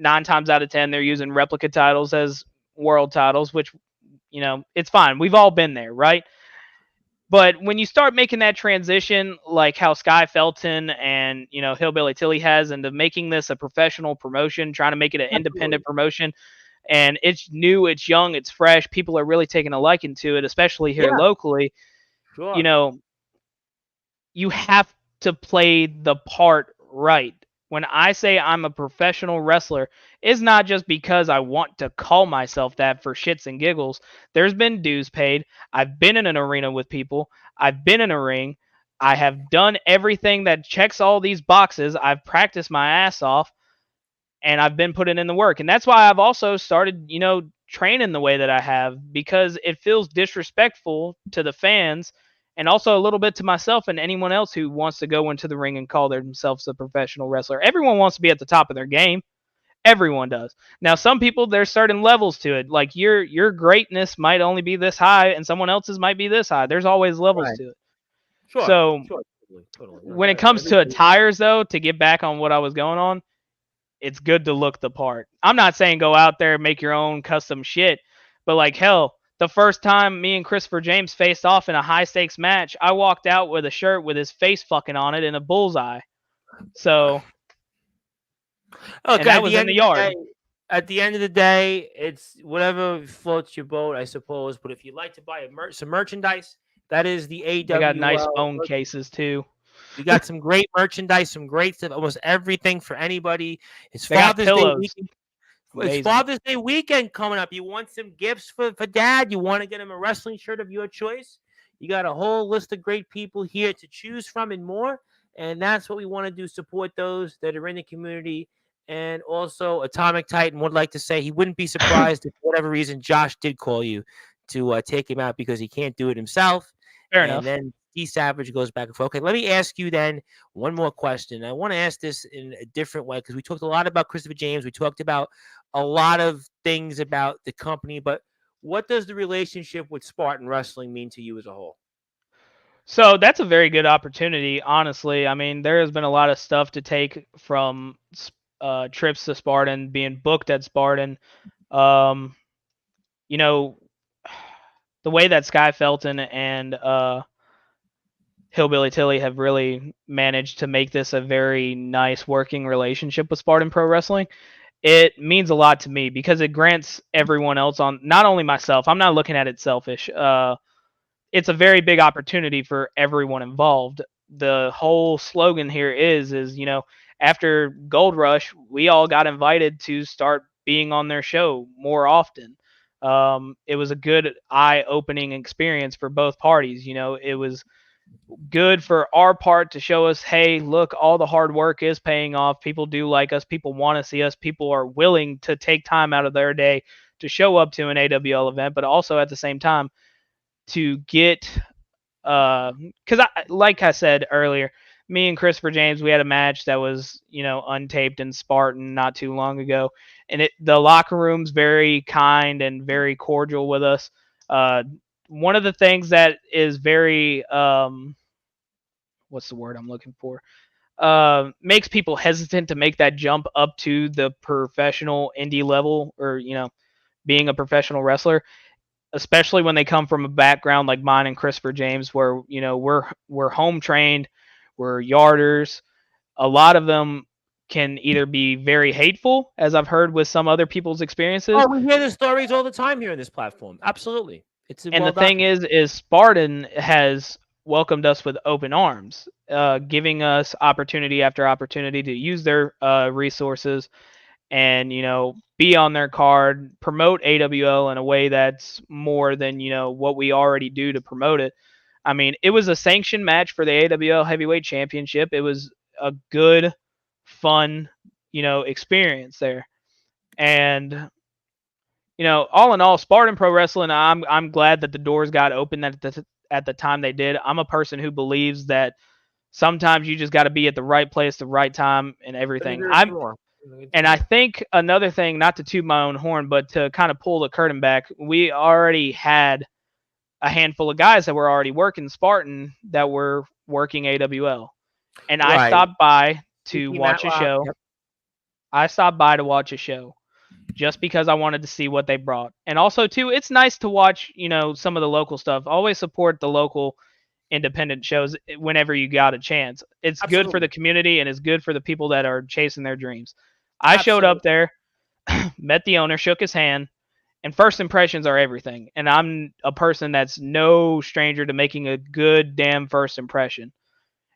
9 times out of 10 they're using replica titles as world titles, which it's fine. We've all been there, right? But when you start making that transition, like how Sky Felton and Hillbilly Tilly has, into making this a professional promotion, trying to make it an independent promotion, and it's new, it's young, it's fresh, people are really taking a liking to it, especially here locally. Sure. You have to play the part right. When I say I'm a professional wrestler, it's not just because I want to call myself that for shits and giggles. There's been dues paid. I've been in an arena with people. I've been in a ring. I have done everything that checks all these boxes. I've practiced my ass off, and I've been putting in the work. And that's why I've also started, training the way that I have, because it feels disrespectful to the fans, and also a little bit to myself and anyone else who wants to go into the ring and call themselves a professional wrestler. Everyone wants to be at the top of their game. Everyone does. Now, some people, there's certain levels to it. Like your greatness might only be this high, and someone else's might be this high. There's always levels to it. Sure. So totally. When it comes to attires, though, to get back on what I was going on, it's good to look the part. I'm not saying go out there and make your own custom shit, but like hell, the first time me and Christopher James faced off in a high-stakes match, I walked out with a shirt with his face fucking on it and a bullseye. So, okay, that was in the yard. At the end of the day, it's whatever floats your boat, I suppose. But if you'd like to buy some merchandise, that is the AW. They got nice phone cases, too. We got some great merchandise, some great stuff, almost everything for anybody. It's Father's Day weekend. It's Father's Day weekend coming up. You want some gifts for Dad? You want to get him a wrestling shirt of your choice? You got a whole list of great people here to choose from and more. And that's what we want to do, support those that are in the community. And also, Atomic Titan would like to say he wouldn't be surprised if, for whatever reason, Josh did call you to take him out because he can't do it himself. Fair enough. And then D Savage goes back and forth. Okay, let me ask you then one more question. I want to ask this in a different way because we talked a lot about Christopher James. We talked about a lot of things about the company, but what does the relationship with Spartan Wrestling mean to you as a whole? So that's a very good opportunity, honestly. I mean, there has been a lot of stuff to take from trips to Spartan, being booked at Spartan. The way that Sky Felton and Hillbilly Tilly have really managed to make this a very nice working relationship with Spartan Pro Wrestling, it means a lot to me because it grants everyone else, on not only myself, I'm not looking at it selfish. It's a very big opportunity for everyone involved. the whole slogan here is after Gold Rush, we all got invited to start being on their show more often. It was a good eye-opening experience for both parties. It was good for our part to show us, hey, look, all the hard work is paying off. People do like us. People want to see us. People are willing to take time out of their day to show up to an AWL event, but also at the same time to get, because like I said earlier, me and Christopher James, we had a match that was, untaped in Spartan not too long ago, and the locker room's very kind and very cordial with us. One of the things that is very, what's the word I'm looking for? Makes people hesitant to make that jump up to the professional indie level, or being a professional wrestler, especially when they come from a background like mine and Christopher James, where we're home trained, we're yarders. A lot of them can either be very hateful, as I've heard with some other people's experiences. Oh, we hear the stories all the time here on this platform. Absolutely. And the thing is Spartan has welcomed us with open arms, giving us opportunity after opportunity to use their resources and be on their card, promote AWL in a way that's more than what we already do to promote it. I mean, it was a sanctioned match for the AWL Heavyweight Championship. It was a good, fun, experience there. And all in all, Spartan Pro Wrestling, I'm glad that the doors got open at the time they did. I'm a person who believes that sometimes you just got to be at the right place, the right time, and everything. I think another thing, not to toot my own horn, but to kind of pull the curtain back, we already had a handful of guys that were already working Spartan that were working AWL. And I stopped by to watch a show. Yep. I stopped by to watch a show just because I wanted to see what they brought. And also, too, it's nice to watch, some of the local stuff. Always support the local independent shows whenever you got a chance. It's good for the community, and it's good for the people that are chasing their dreams. I showed up there, met the owner, shook his hand, and first impressions are everything. And I'm a person that's no stranger to making a good damn first impression.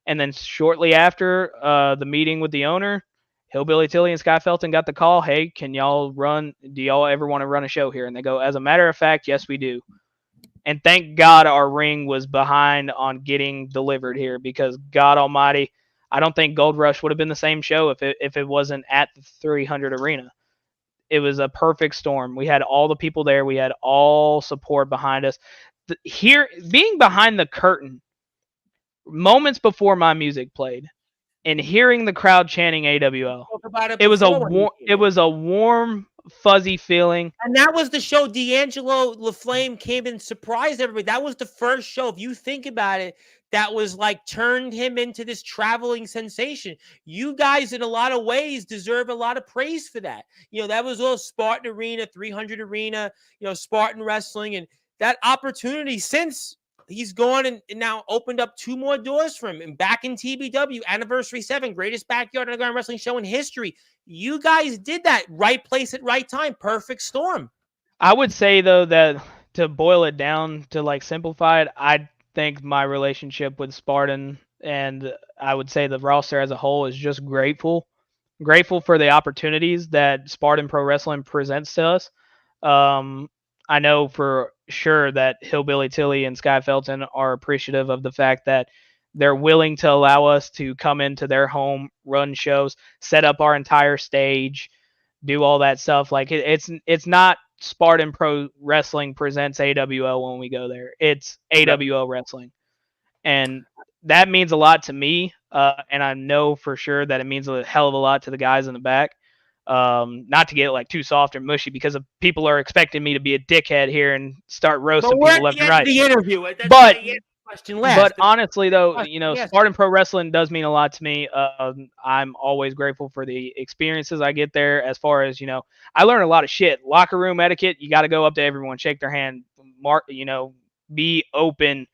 And then shortly after the meeting with the owner, Hillbilly Tilly and Sky Felton got the call, hey, do y'all ever want to run a show here? And they go, as a matter of fact, yes, we do. And thank God our ring was behind on getting delivered here, because God almighty, I don't think Gold Rush would have been the same show if it wasn't at the 300 Arena. It was a perfect storm. We had all the people there. We had all support behind us. Here, being behind the curtain, moments before my music played, and hearing the crowd chanting AWL, it was a warm, fuzzy feeling. And that was the show D'Angelo LaFlame came and surprised everybody. That was the first show, if you think about it, that was like turned him into this traveling sensation. You guys, in a lot of ways, deserve a lot of praise for that. That was all Spartan Arena, 300 Arena, Spartan Wrestling, and that opportunity since he's gone and now opened up 2 more doors for him. And back in TBW, Anniversary 7, greatest backyard underground wrestling show in history. You guys did that. Right place at right time. Perfect storm. I would say, though, that to boil it down, to simplify it, I think my relationship with Spartan, and I would say the roster as a whole, is just grateful for the opportunities that Spartan Pro Wrestling presents to us. I know for sure that Hillbilly Tilly and Sky Felton are appreciative of the fact that they're willing to allow us to come into their home, run shows, set up our entire stage, do all that stuff. It's not Spartan Pro Wrestling presents AWL when we go there. It's AWL Wrestling. And that means a lot to me. And I know for sure that it means a hell of a lot to the guys in the back. Not to get too soft or mushy, because people are expecting me to be a dickhead here and start roasting people left and right. The interview. But honestly, though, Spartan Pro Wrestling does mean a lot to me. I'm always grateful for the experiences I get there. As far as I learn a lot of shit. Locker room etiquette. You got to go up to everyone, shake their hand, be open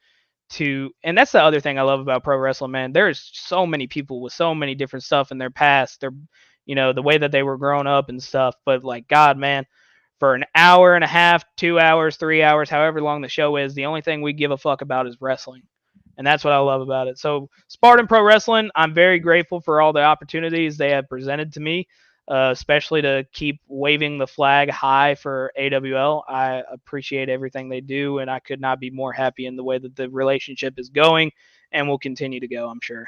to. And that's the other thing I love about pro wrestling, man. There's so many people with so many different stuff in their past. They're the way that they were growing up and stuff. But God, man, for an hour and a half, 2 hours, 3 hours, however long the show is, the only thing we give a fuck about is wrestling. And that's what I love about it. So Spartan Pro Wrestling, I'm very grateful for all the opportunities they have presented to me, especially to keep waving the flag high for AWL. I appreciate everything they do, and I could not be more happy in the way that the relationship is going and will continue to go, I'm sure.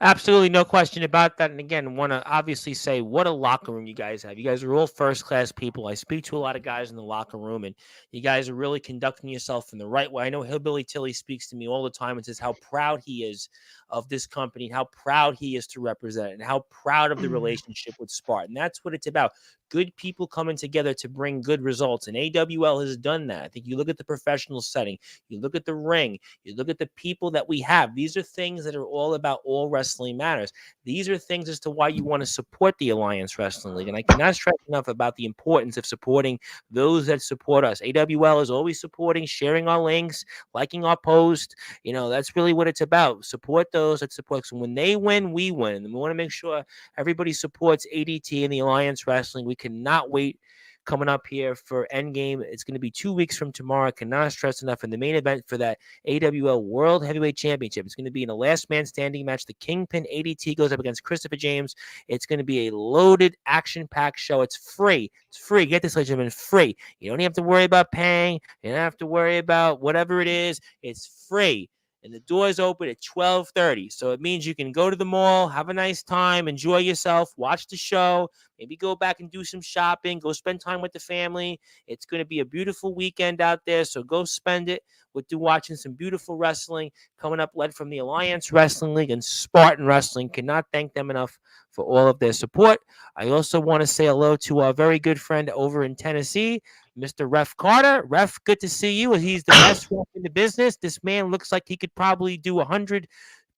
Absolutely, no question about that. And again, want to obviously say what a locker room you guys have. You guys are all first class people. I speak to a lot of guys in the locker room, and you guys are really conducting yourself in the right way. I know Hillbilly Tilly speaks to me all the time and says how proud he is of this company, how proud he is to represent it, and how proud of the relationship with Spartan. That's what it's about. Good people coming together to bring good results. And AWL has done that. I think you look at the professional setting, you look at the ring, you look at the people that we have. These are things that are all about all wrestling matters. These are things as to why you want to support the Alliance Wrestling League. And I cannot stress enough about the importance of supporting those that support us. AWL is always supporting, sharing our links, liking our post. That's really what it's about. Support those that support. So when they win, we win. And we want to make sure everybody supports ADT and the Alliance Wrestling. We cannot wait coming up here for Endgame. It's going to be 2 weeks from tomorrow. I cannot stress enough. In the main event for that AWL World Heavyweight Championship, it's going to be in a last man standing match. The Kingpin ADT goes up against Christopher James. It's going to be a loaded, action-packed show. It's free. It's free. Get this, ladies and gentlemen, free. You don't have to worry about paying. You don't have to worry about whatever it is. It's free. And the doors open at 12:30. So it means you can go to the mall, have a nice time, enjoy yourself, watch the show, maybe go back and do some shopping, go spend time with the family. It's going to be a beautiful weekend out there, so go spend it with watching some beautiful wrestling coming up, led from the Alliance Wrestling League and Spartan Wrestling. Cannot thank them enough for all of their support. I also want to say hello to our very good friend over in Tennessee, Mr. Ref Carter. Ref, good to see you. He's the best ref in the business. This man looks like he could probably do 100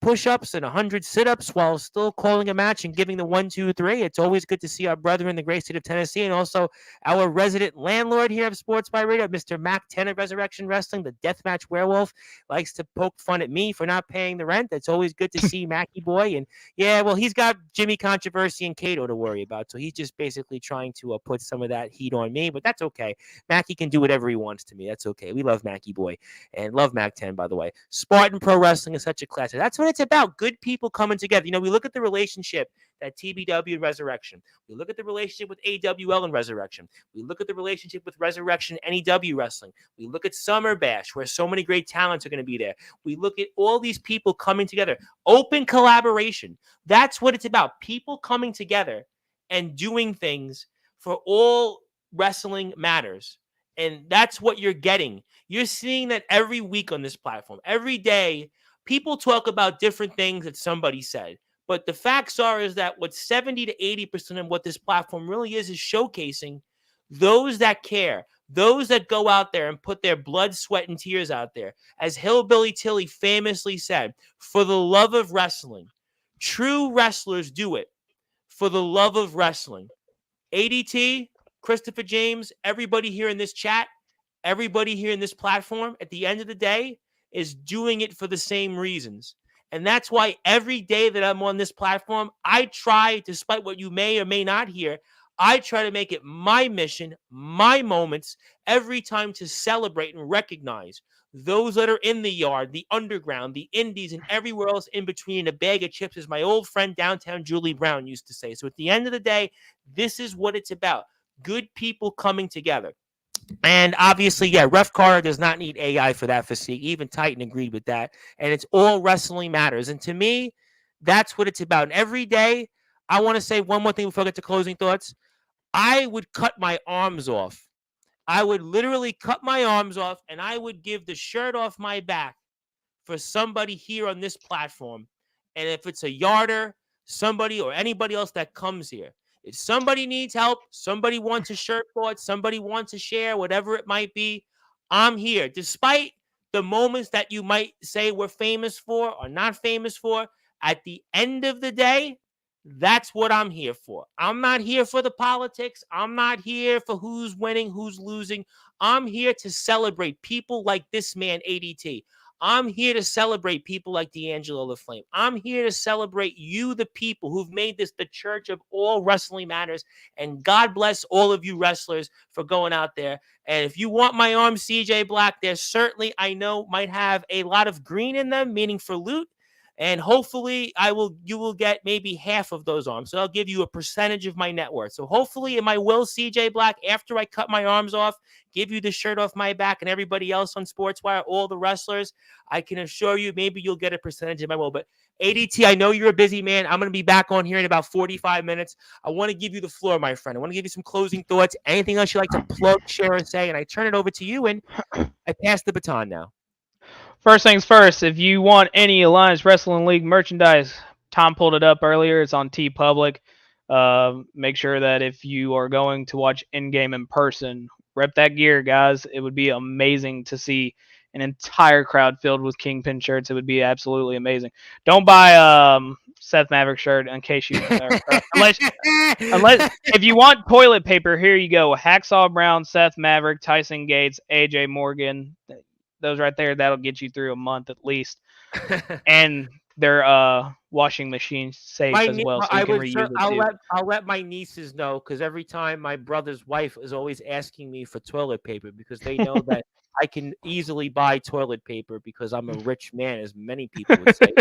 push-ups and 100 sit-ups while still calling a match and giving the 1, 2, 3. It's always good to see our brother in the great state of Tennessee, and also our resident landlord here of Sportzwire Radio, Mr. Mac 10 of Resurrection Wrestling, the Deathmatch Werewolf, likes to poke fun at me for not paying the rent. It's always good to see Mackie Boy. And yeah, well, he's got Jimmy Controversy and Kato to worry about, so he's just basically trying to put some of that heat on me, but that's okay. Mackie can do whatever he wants to me. That's okay. We love Mackie Boy and love Mac 10, by the way. Spartan Pro Wrestling is such a classic. That's what it's about. Good people coming together. We look at the relationship that TBW and Resurrection. We look at the relationship with AWL and Resurrection. We look at the relationship with Resurrection and NEW Wrestling. We look at Summer Bash, where so many great talents are going to be there. We look at all these people coming together. Open collaboration. That's what it's about. People coming together and doing things for all wrestling matters. And that's what you're getting. You're seeing that every week on this platform. Every day, people talk about different things that somebody said. But the facts is that what 70 to 80% of what this platform really is showcasing those that care, those that go out there and put their blood, sweat, and tears out there. As Hillbilly Tilly famously said, for the love of wrestling. True wrestlers do it for the love of wrestling. ADT, Christopher James, everybody here in this chat, everybody here in this platform, at the end of the day, is doing it for the same reasons. And that's why every day that I'm on this platform, I try, despite what you may or may not hear, I try to make it my mission, my moments, every time to celebrate and recognize those that are in the yard, the underground, the indies, and everywhere else in between a bag of chips, as my old friend downtown Julie Brown used to say. So at the end of the day, this is what it's about. Good people coming together. And obviously, yeah, Ref Carter does not need AI for that physique. Even Titan agreed with that. And it's all wrestling matters. And to me, that's what it's about. And every day, I want to say one more thing before I get to closing thoughts. I would cut my arms off. I would literally cut my arms off, and I would give the shirt off my back for somebody here on this platform. And if it's a yarder, somebody or anybody else that comes here, if somebody needs help, somebody wants a shirt bought, somebody wants to share, whatever it might be, I'm here. Despite the moments that you might say we're famous for or not famous for, at the end of the day, that's what I'm here for. I'm not here for the politics. I'm not here for who's winning, who's losing. I'm here to celebrate people like this man, ADT. I'm here to celebrate people like D'Angelo the Flame. I'm here to celebrate you, the people who've made this the church of all wrestling matters. And God bless all of you wrestlers for going out there. And if you want my arms, CJ Black, there certainly, I know, might have a lot of green in them, meaning for loot. And hopefully you will get maybe half of those arms. So I'll give you a percentage of my net worth. So hopefully in my will, CJ Black, after I cut my arms off, give you the shirt off my back and everybody else on Sportswire, all the wrestlers, I can assure you maybe you'll get a percentage of my will. But ADT, I know you're a busy man. I'm going to be back on here in about 45 minutes. I want to give you the floor, my friend. I want to give you some closing thoughts. Anything else you'd like to plug, share, or say? And I turn it over to you, and I pass the baton now. First things first, if you want any Alliance Wrestling League merchandise, Tom pulled it up earlier. It's on TeePublic. Make sure that if you are going to watch in-game in person, rep that gear, guys. It would be amazing to see an entire crowd filled with Kingpin shirts. It would be absolutely amazing. Don't buy Seth Maverick shirt in case you unless if you want toilet paper, here you go. Hacksaw Brown, Seth Maverick, Tyson Gates, AJ Morgan. Those right there, that'll get you through a month at least. And they're washing machine safe as well, so you can reuse it too. I'll let my nieces know, because every time my brother's wife is always asking me for toilet paper, because they know that I can easily buy toilet paper because I'm a rich man, as many people would say.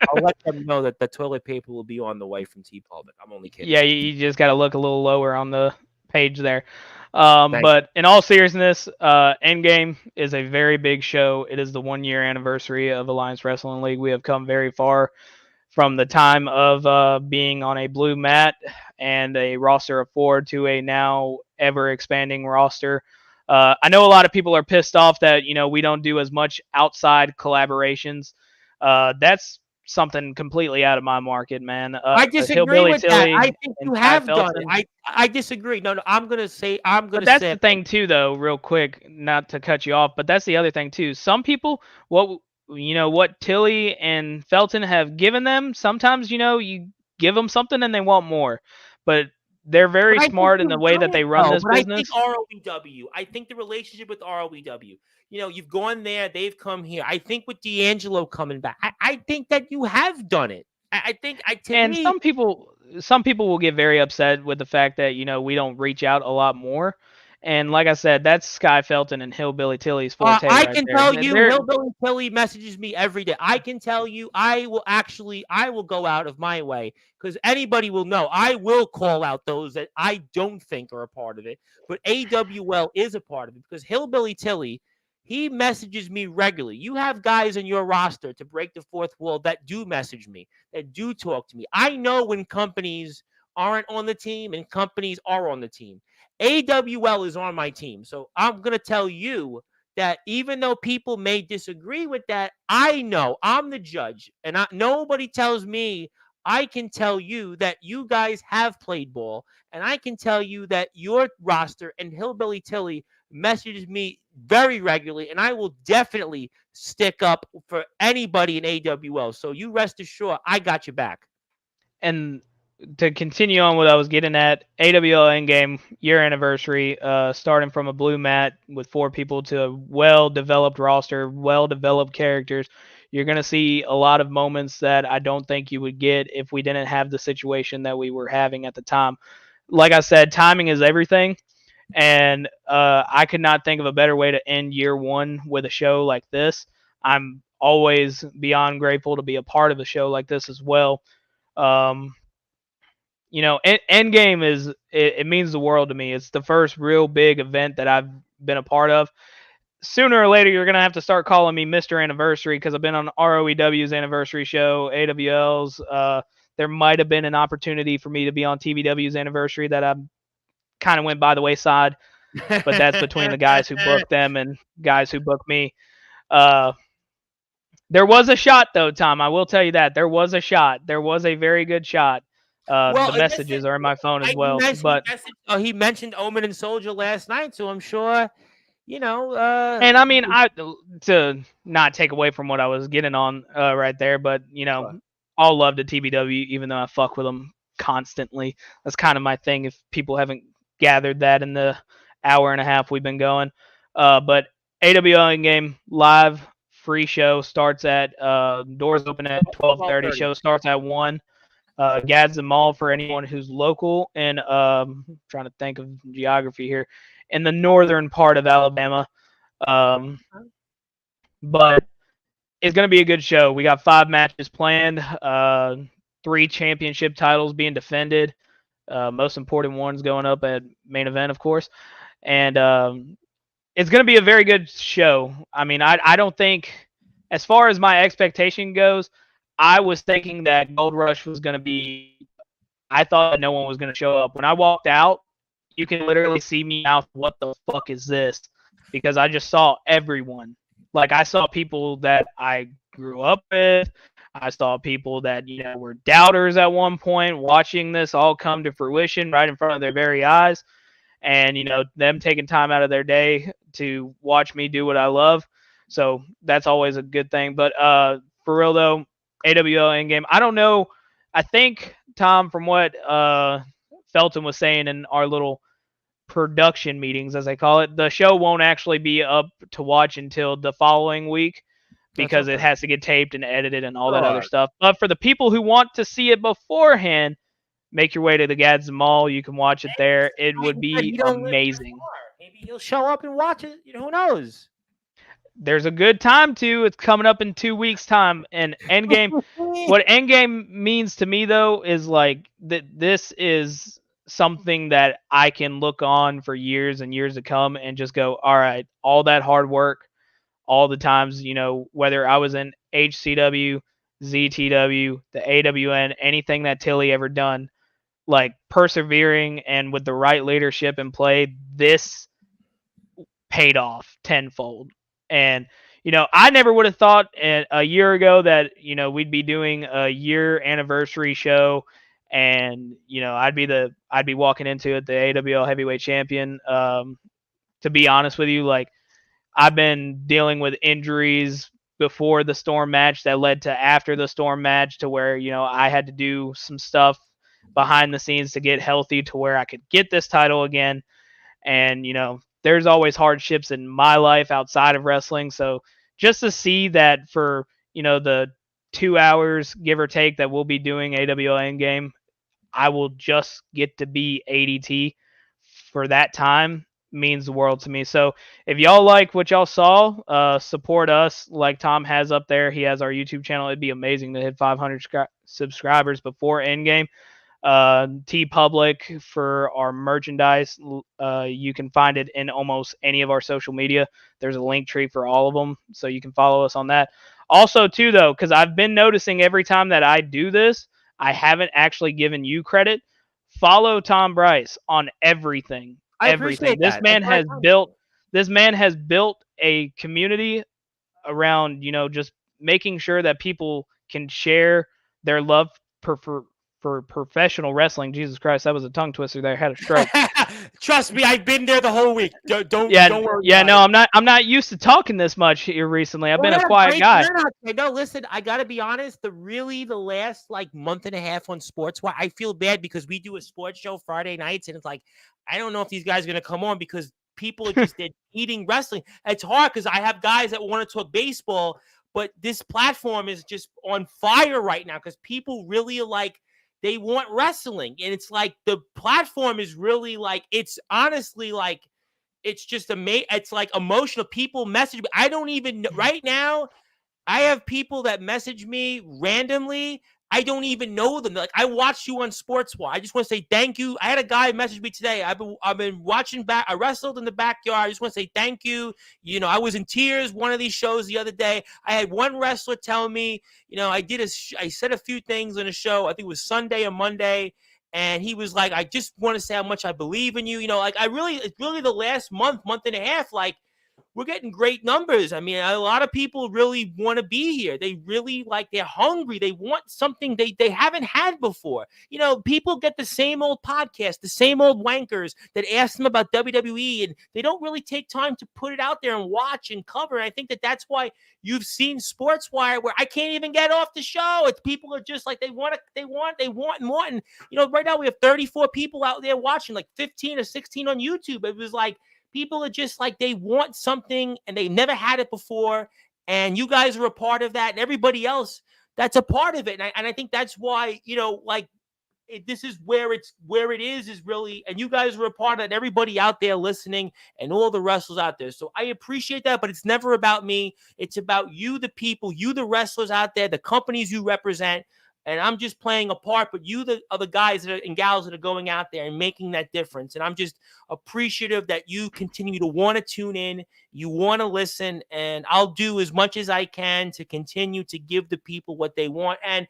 I'll let them know that the toilet paper will be on the way from TeePublic. I'm only kidding. Yeah, you just got to look a little lower on the page there. But in all seriousness, Endgame is a very big show. It is the 1-year anniversary of Alliance Wrestling League. We have come very far from the time of being on a blue mat and a roster of 4 to a now ever expanding roster. I know a lot of people are pissed off that, we don't do as much outside collaborations. That's something completely out of my market, man. I disagree with that. I think you have done it. I disagree. No, But that's the thing too, though, real quick, not to cut you off, but that's the other thing too. Some people, what Tilly and Felton have given them, sometimes, you give them something and they want more. But they're very smart in the way that they run this business. I think the relationship with ROEW, you've gone there, they've come here. I think with D'Angelo coming back, I think that you have done it. Some people will get very upset with the fact that, we don't reach out a lot more. And like I said, that's Sky Felton and Hillbilly Tilly's forte. I can tell you, Hillbilly Tilly messages me every day. I can tell you, I will go out of my way, because anybody will know. I will call out those that I don't think are a part of it. But AWL is a part of it, because Hillbilly Tilly, he messages me regularly. You have guys in your roster to break the fourth wall that do message me, that do talk to me. I know when companies aren't on the team and companies are on the team. AWL is on my team. So I'm going to tell you that even though people may disagree with that, I know I'm the judge, and nobody tells me. I can tell you that you guys have played ball, and I can tell you that your roster and Hillbilly Tilly messages me very regularly, and I will definitely stick up for anybody in AWL. So you rest assured, I got your back. And to continue on what I was getting at, AWL Endgame year anniversary, starting from a blue mat with 4 people to a well-developed roster, well-developed characters. You're going to see a lot of moments that I don't think you would get if we didn't have the situation that we were having at the time. Like I said, timing is everything. And I could not think of a better way to end year 1 with a show like this. I'm always beyond grateful to be a part of a show like this as well. Endgame it means the world to me. It's the first real big event that I've been a part of. Sooner or later, you're going to have to start calling me Mr. Anniversary, because I've been on ROEW's anniversary show, AWL's. There might have been an opportunity for me to be on TBW's anniversary that I kind of went by the wayside, but that's between the guys who booked them and guys who booked me. There was a shot, though, Tom. I will tell you that. There was a shot. There was a very good shot. The messages are in my phone as well. He mentioned Omen and Soldier last night, so I'm sure, and I mean, to not take away from what I was getting on right there, but, all love to TBW, even though I fuck with them constantly. That's kind of my thing, if people haven't gathered that in the hour and a half we've been going. But AWL Endgame live free show. Starts at doors open at 12:30. Show starts at 1. Gadsden Mall for anyone who's local, and trying to think of geography here, in the northern part of Alabama. But it's going to be a good show. We got 5 matches planned, 3 championship titles being defended, most important ones going up at main event, of course. And it's going to be a very good show. I mean, I don't think, as far as my expectation goes, I was thinking that Gold Rush was going to be, I thought that no one was going to show up. When I walked out, you can literally see me mouth, what the fuck is this? Because I just saw everyone. Like, I saw people that I grew up with. I saw people that, were doubters at one point, watching this all come to fruition right in front of their very eyes. And, them taking time out of their day to watch me do what I love. So that's always a good thing. But for real, though, AWL Endgame, I don't know. I think, Tom, from what Felton was saying in our little production meetings, as I call it, the show won't actually be up to watch until the following week because it has to get taped and edited and all that other stuff. But for the people who want to see it beforehand, make your way to the Gadsden Mall. You can watch it there. It would be amazing. Maybe he'll show up and watch it. Who knows? There's a good time too. It's coming up in 2 weeks' time. And Endgame, what Endgame means to me though is like that. This is something that I can look on for years and years to come and just go, all right, all that hard work, all the times, whether I was in HCW, ZTW, the AWN, anything that Tilly ever done, like persevering and with the right leadership and play, this paid off tenfold. And, I never would have thought a year ago that, we'd be doing a year anniversary show and, I'd be walking into it, the AWL heavyweight champion. To be honest with you, like, I've been dealing with injuries before the Storm match that led to after the Storm match to where, I had to do some stuff behind the scenes to get healthy to where I could get this title again. And, there's always hardships in my life outside of wrestling. So just to see that for, the 2 hours, give or take, that we'll be doing AWL Endgame, I will just get to be ADT for that time means the world to me. So if y'all like what y'all saw, support us like Tom has up there. He has our YouTube channel. It'd be amazing to hit 500 subscribers before Endgame. TeePublic for our merchandise. You can find it in almost any of our social media. There's a link tree for all of them, so you can follow us on that. Also, too, though, because I've been noticing every time that I do this, I haven't actually given you credit. Follow Tom Bryce on everything. Everything. This man has built a community around, just making sure that people can share their love for professional wrestling. Jesus Christ, that was a tongue twister there. I had a stroke. Trust me, I've been there the whole week. Don't worry. Yeah, no, I'm not used to talking this much here recently. I've been a quiet guy. No, listen, I gotta be honest. The last month and a half on Sportswire, I feel bad because we do a sports show Friday nights, and it's like I don't know if these guys are gonna come on because people are just eating wrestling. It's hard because I have guys that want to talk baseball, but this platform is just on fire right now because people really are they want wrestling. And it's like the platform is really it's honestly it's just it's emotional. People message me. I don't even know right now. I have people that message me randomly. I don't even know them. I watched you on Sportswire. I just want to say thank you. I had a guy message me today. I've been watching back. I wrestled in the backyard. I just want to say thank you. I was in tears one of these shows the other day. I had one wrestler tell me, I said a few things on a show. I think it was Sunday or Monday. And he was like, I just want to say how much I believe in you. It's really the last month and a half, we're getting great numbers. I mean, a lot of people really want to be here. They really they're hungry. They want something they haven't had before. People get the same old podcast, the same old wankers that ask them about WWE, and they don't really take time to put it out there and watch and cover. And I think that's why you've seen Sportswire where I can't even get off the show. It's people are just they want more. And, right now we have 34 people out there watching, 15 or 16 on YouTube. It was people are just they want something and they've never had it before. And you guys are a part of that, and everybody else that's a part of it. And I think that's why, this is where it is really, and you guys are a part of it, everybody out there listening and all the wrestlers out there. So I appreciate that, but it's never about me. It's about you, the people, you, the wrestlers out there, the companies you represent. And I'm just playing a part, but you are the guys and gals that are going out there and making that difference. And I'm just appreciative that you continue to want to tune in, you want to listen, and I'll do as much as I can to continue to give the people what they want. And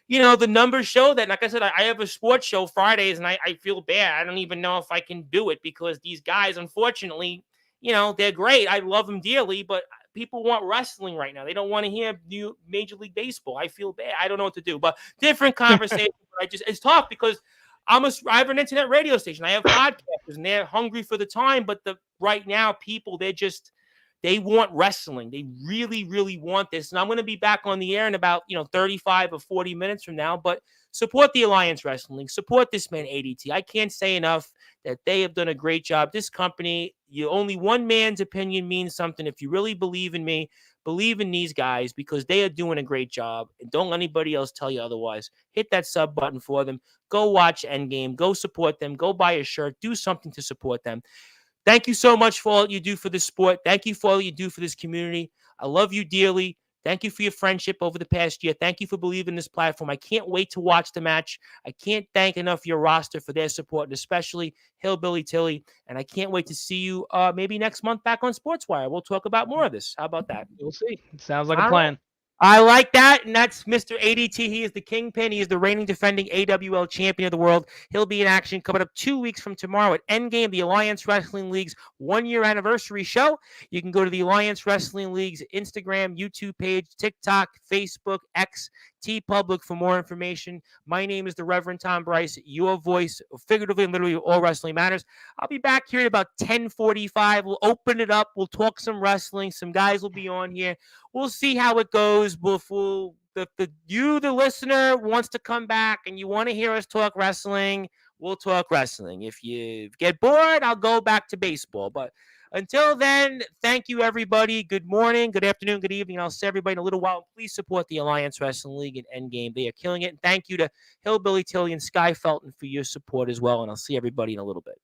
the numbers show that. Like I said, I have a sports show Fridays, and I feel bad. I don't even know if I can do it because these guys, unfortunately, they're great. I love them dearly, but people want wrestling right now. They don't want to hear new Major League Baseball. I feel bad. I don't know what to do, but different conversation. It's tough because I have an internet radio station. I have podcasters, and they're hungry for the time. But right now, people, they want wrestling. They really, really want this. And I'm going to be back on the air in about, 35 or 40 minutes from now. But support the Alliance Wrestling. Support this man, ADT. I can't say enough that they have done a great job. This company, only one man's opinion means something. If you really believe in me, believe in these guys because they are doing a great job. And don't let anybody else tell you otherwise. Hit that sub button for them. Go watch Endgame. Go support them. Go buy a shirt. Do something to support them. Thank you so much for all you do for this sport. Thank you for all you do for this community. I love you dearly. Thank you for your friendship over the past year. Thank you for believing in this platform. I can't wait to watch the match. I can't thank enough your roster for their support, and especially Hillbilly Tilly. And I can't wait to see you maybe next month back on Sportswire. We'll talk about more of this. How about that? We'll see. It sounds like a plan. I like that, and that's Mr. ADT. He is the kingpin. He is the reigning defending AWL champion of the world. He'll be in action coming up 2 weeks from tomorrow at Endgame, the Alliance Wrestling League's one-year anniversary show. You can go to the Alliance Wrestling League's Instagram, YouTube page, TikTok, Facebook, X, TeePublic for more information. My name is the Reverend Tom Bryce, your voice, figuratively and literally, all wrestling matters. I'll be back here at about 10:45. We'll open it up. We'll talk some wrestling. Some guys will be on here. We'll see how it goes. You, the listener, wants to come back and you want to hear us talk wrestling, we'll talk wrestling. If you get bored, I'll go back to baseball. But until then, thank you, everybody. Good morning, good afternoon, good evening. I'll see everybody in a little while. Please support the Alliance Wrestling League and Endgame. They are killing it. And thank you to Hillbilly Tilly and Sky Felton for your support as well. And I'll see everybody in a little bit.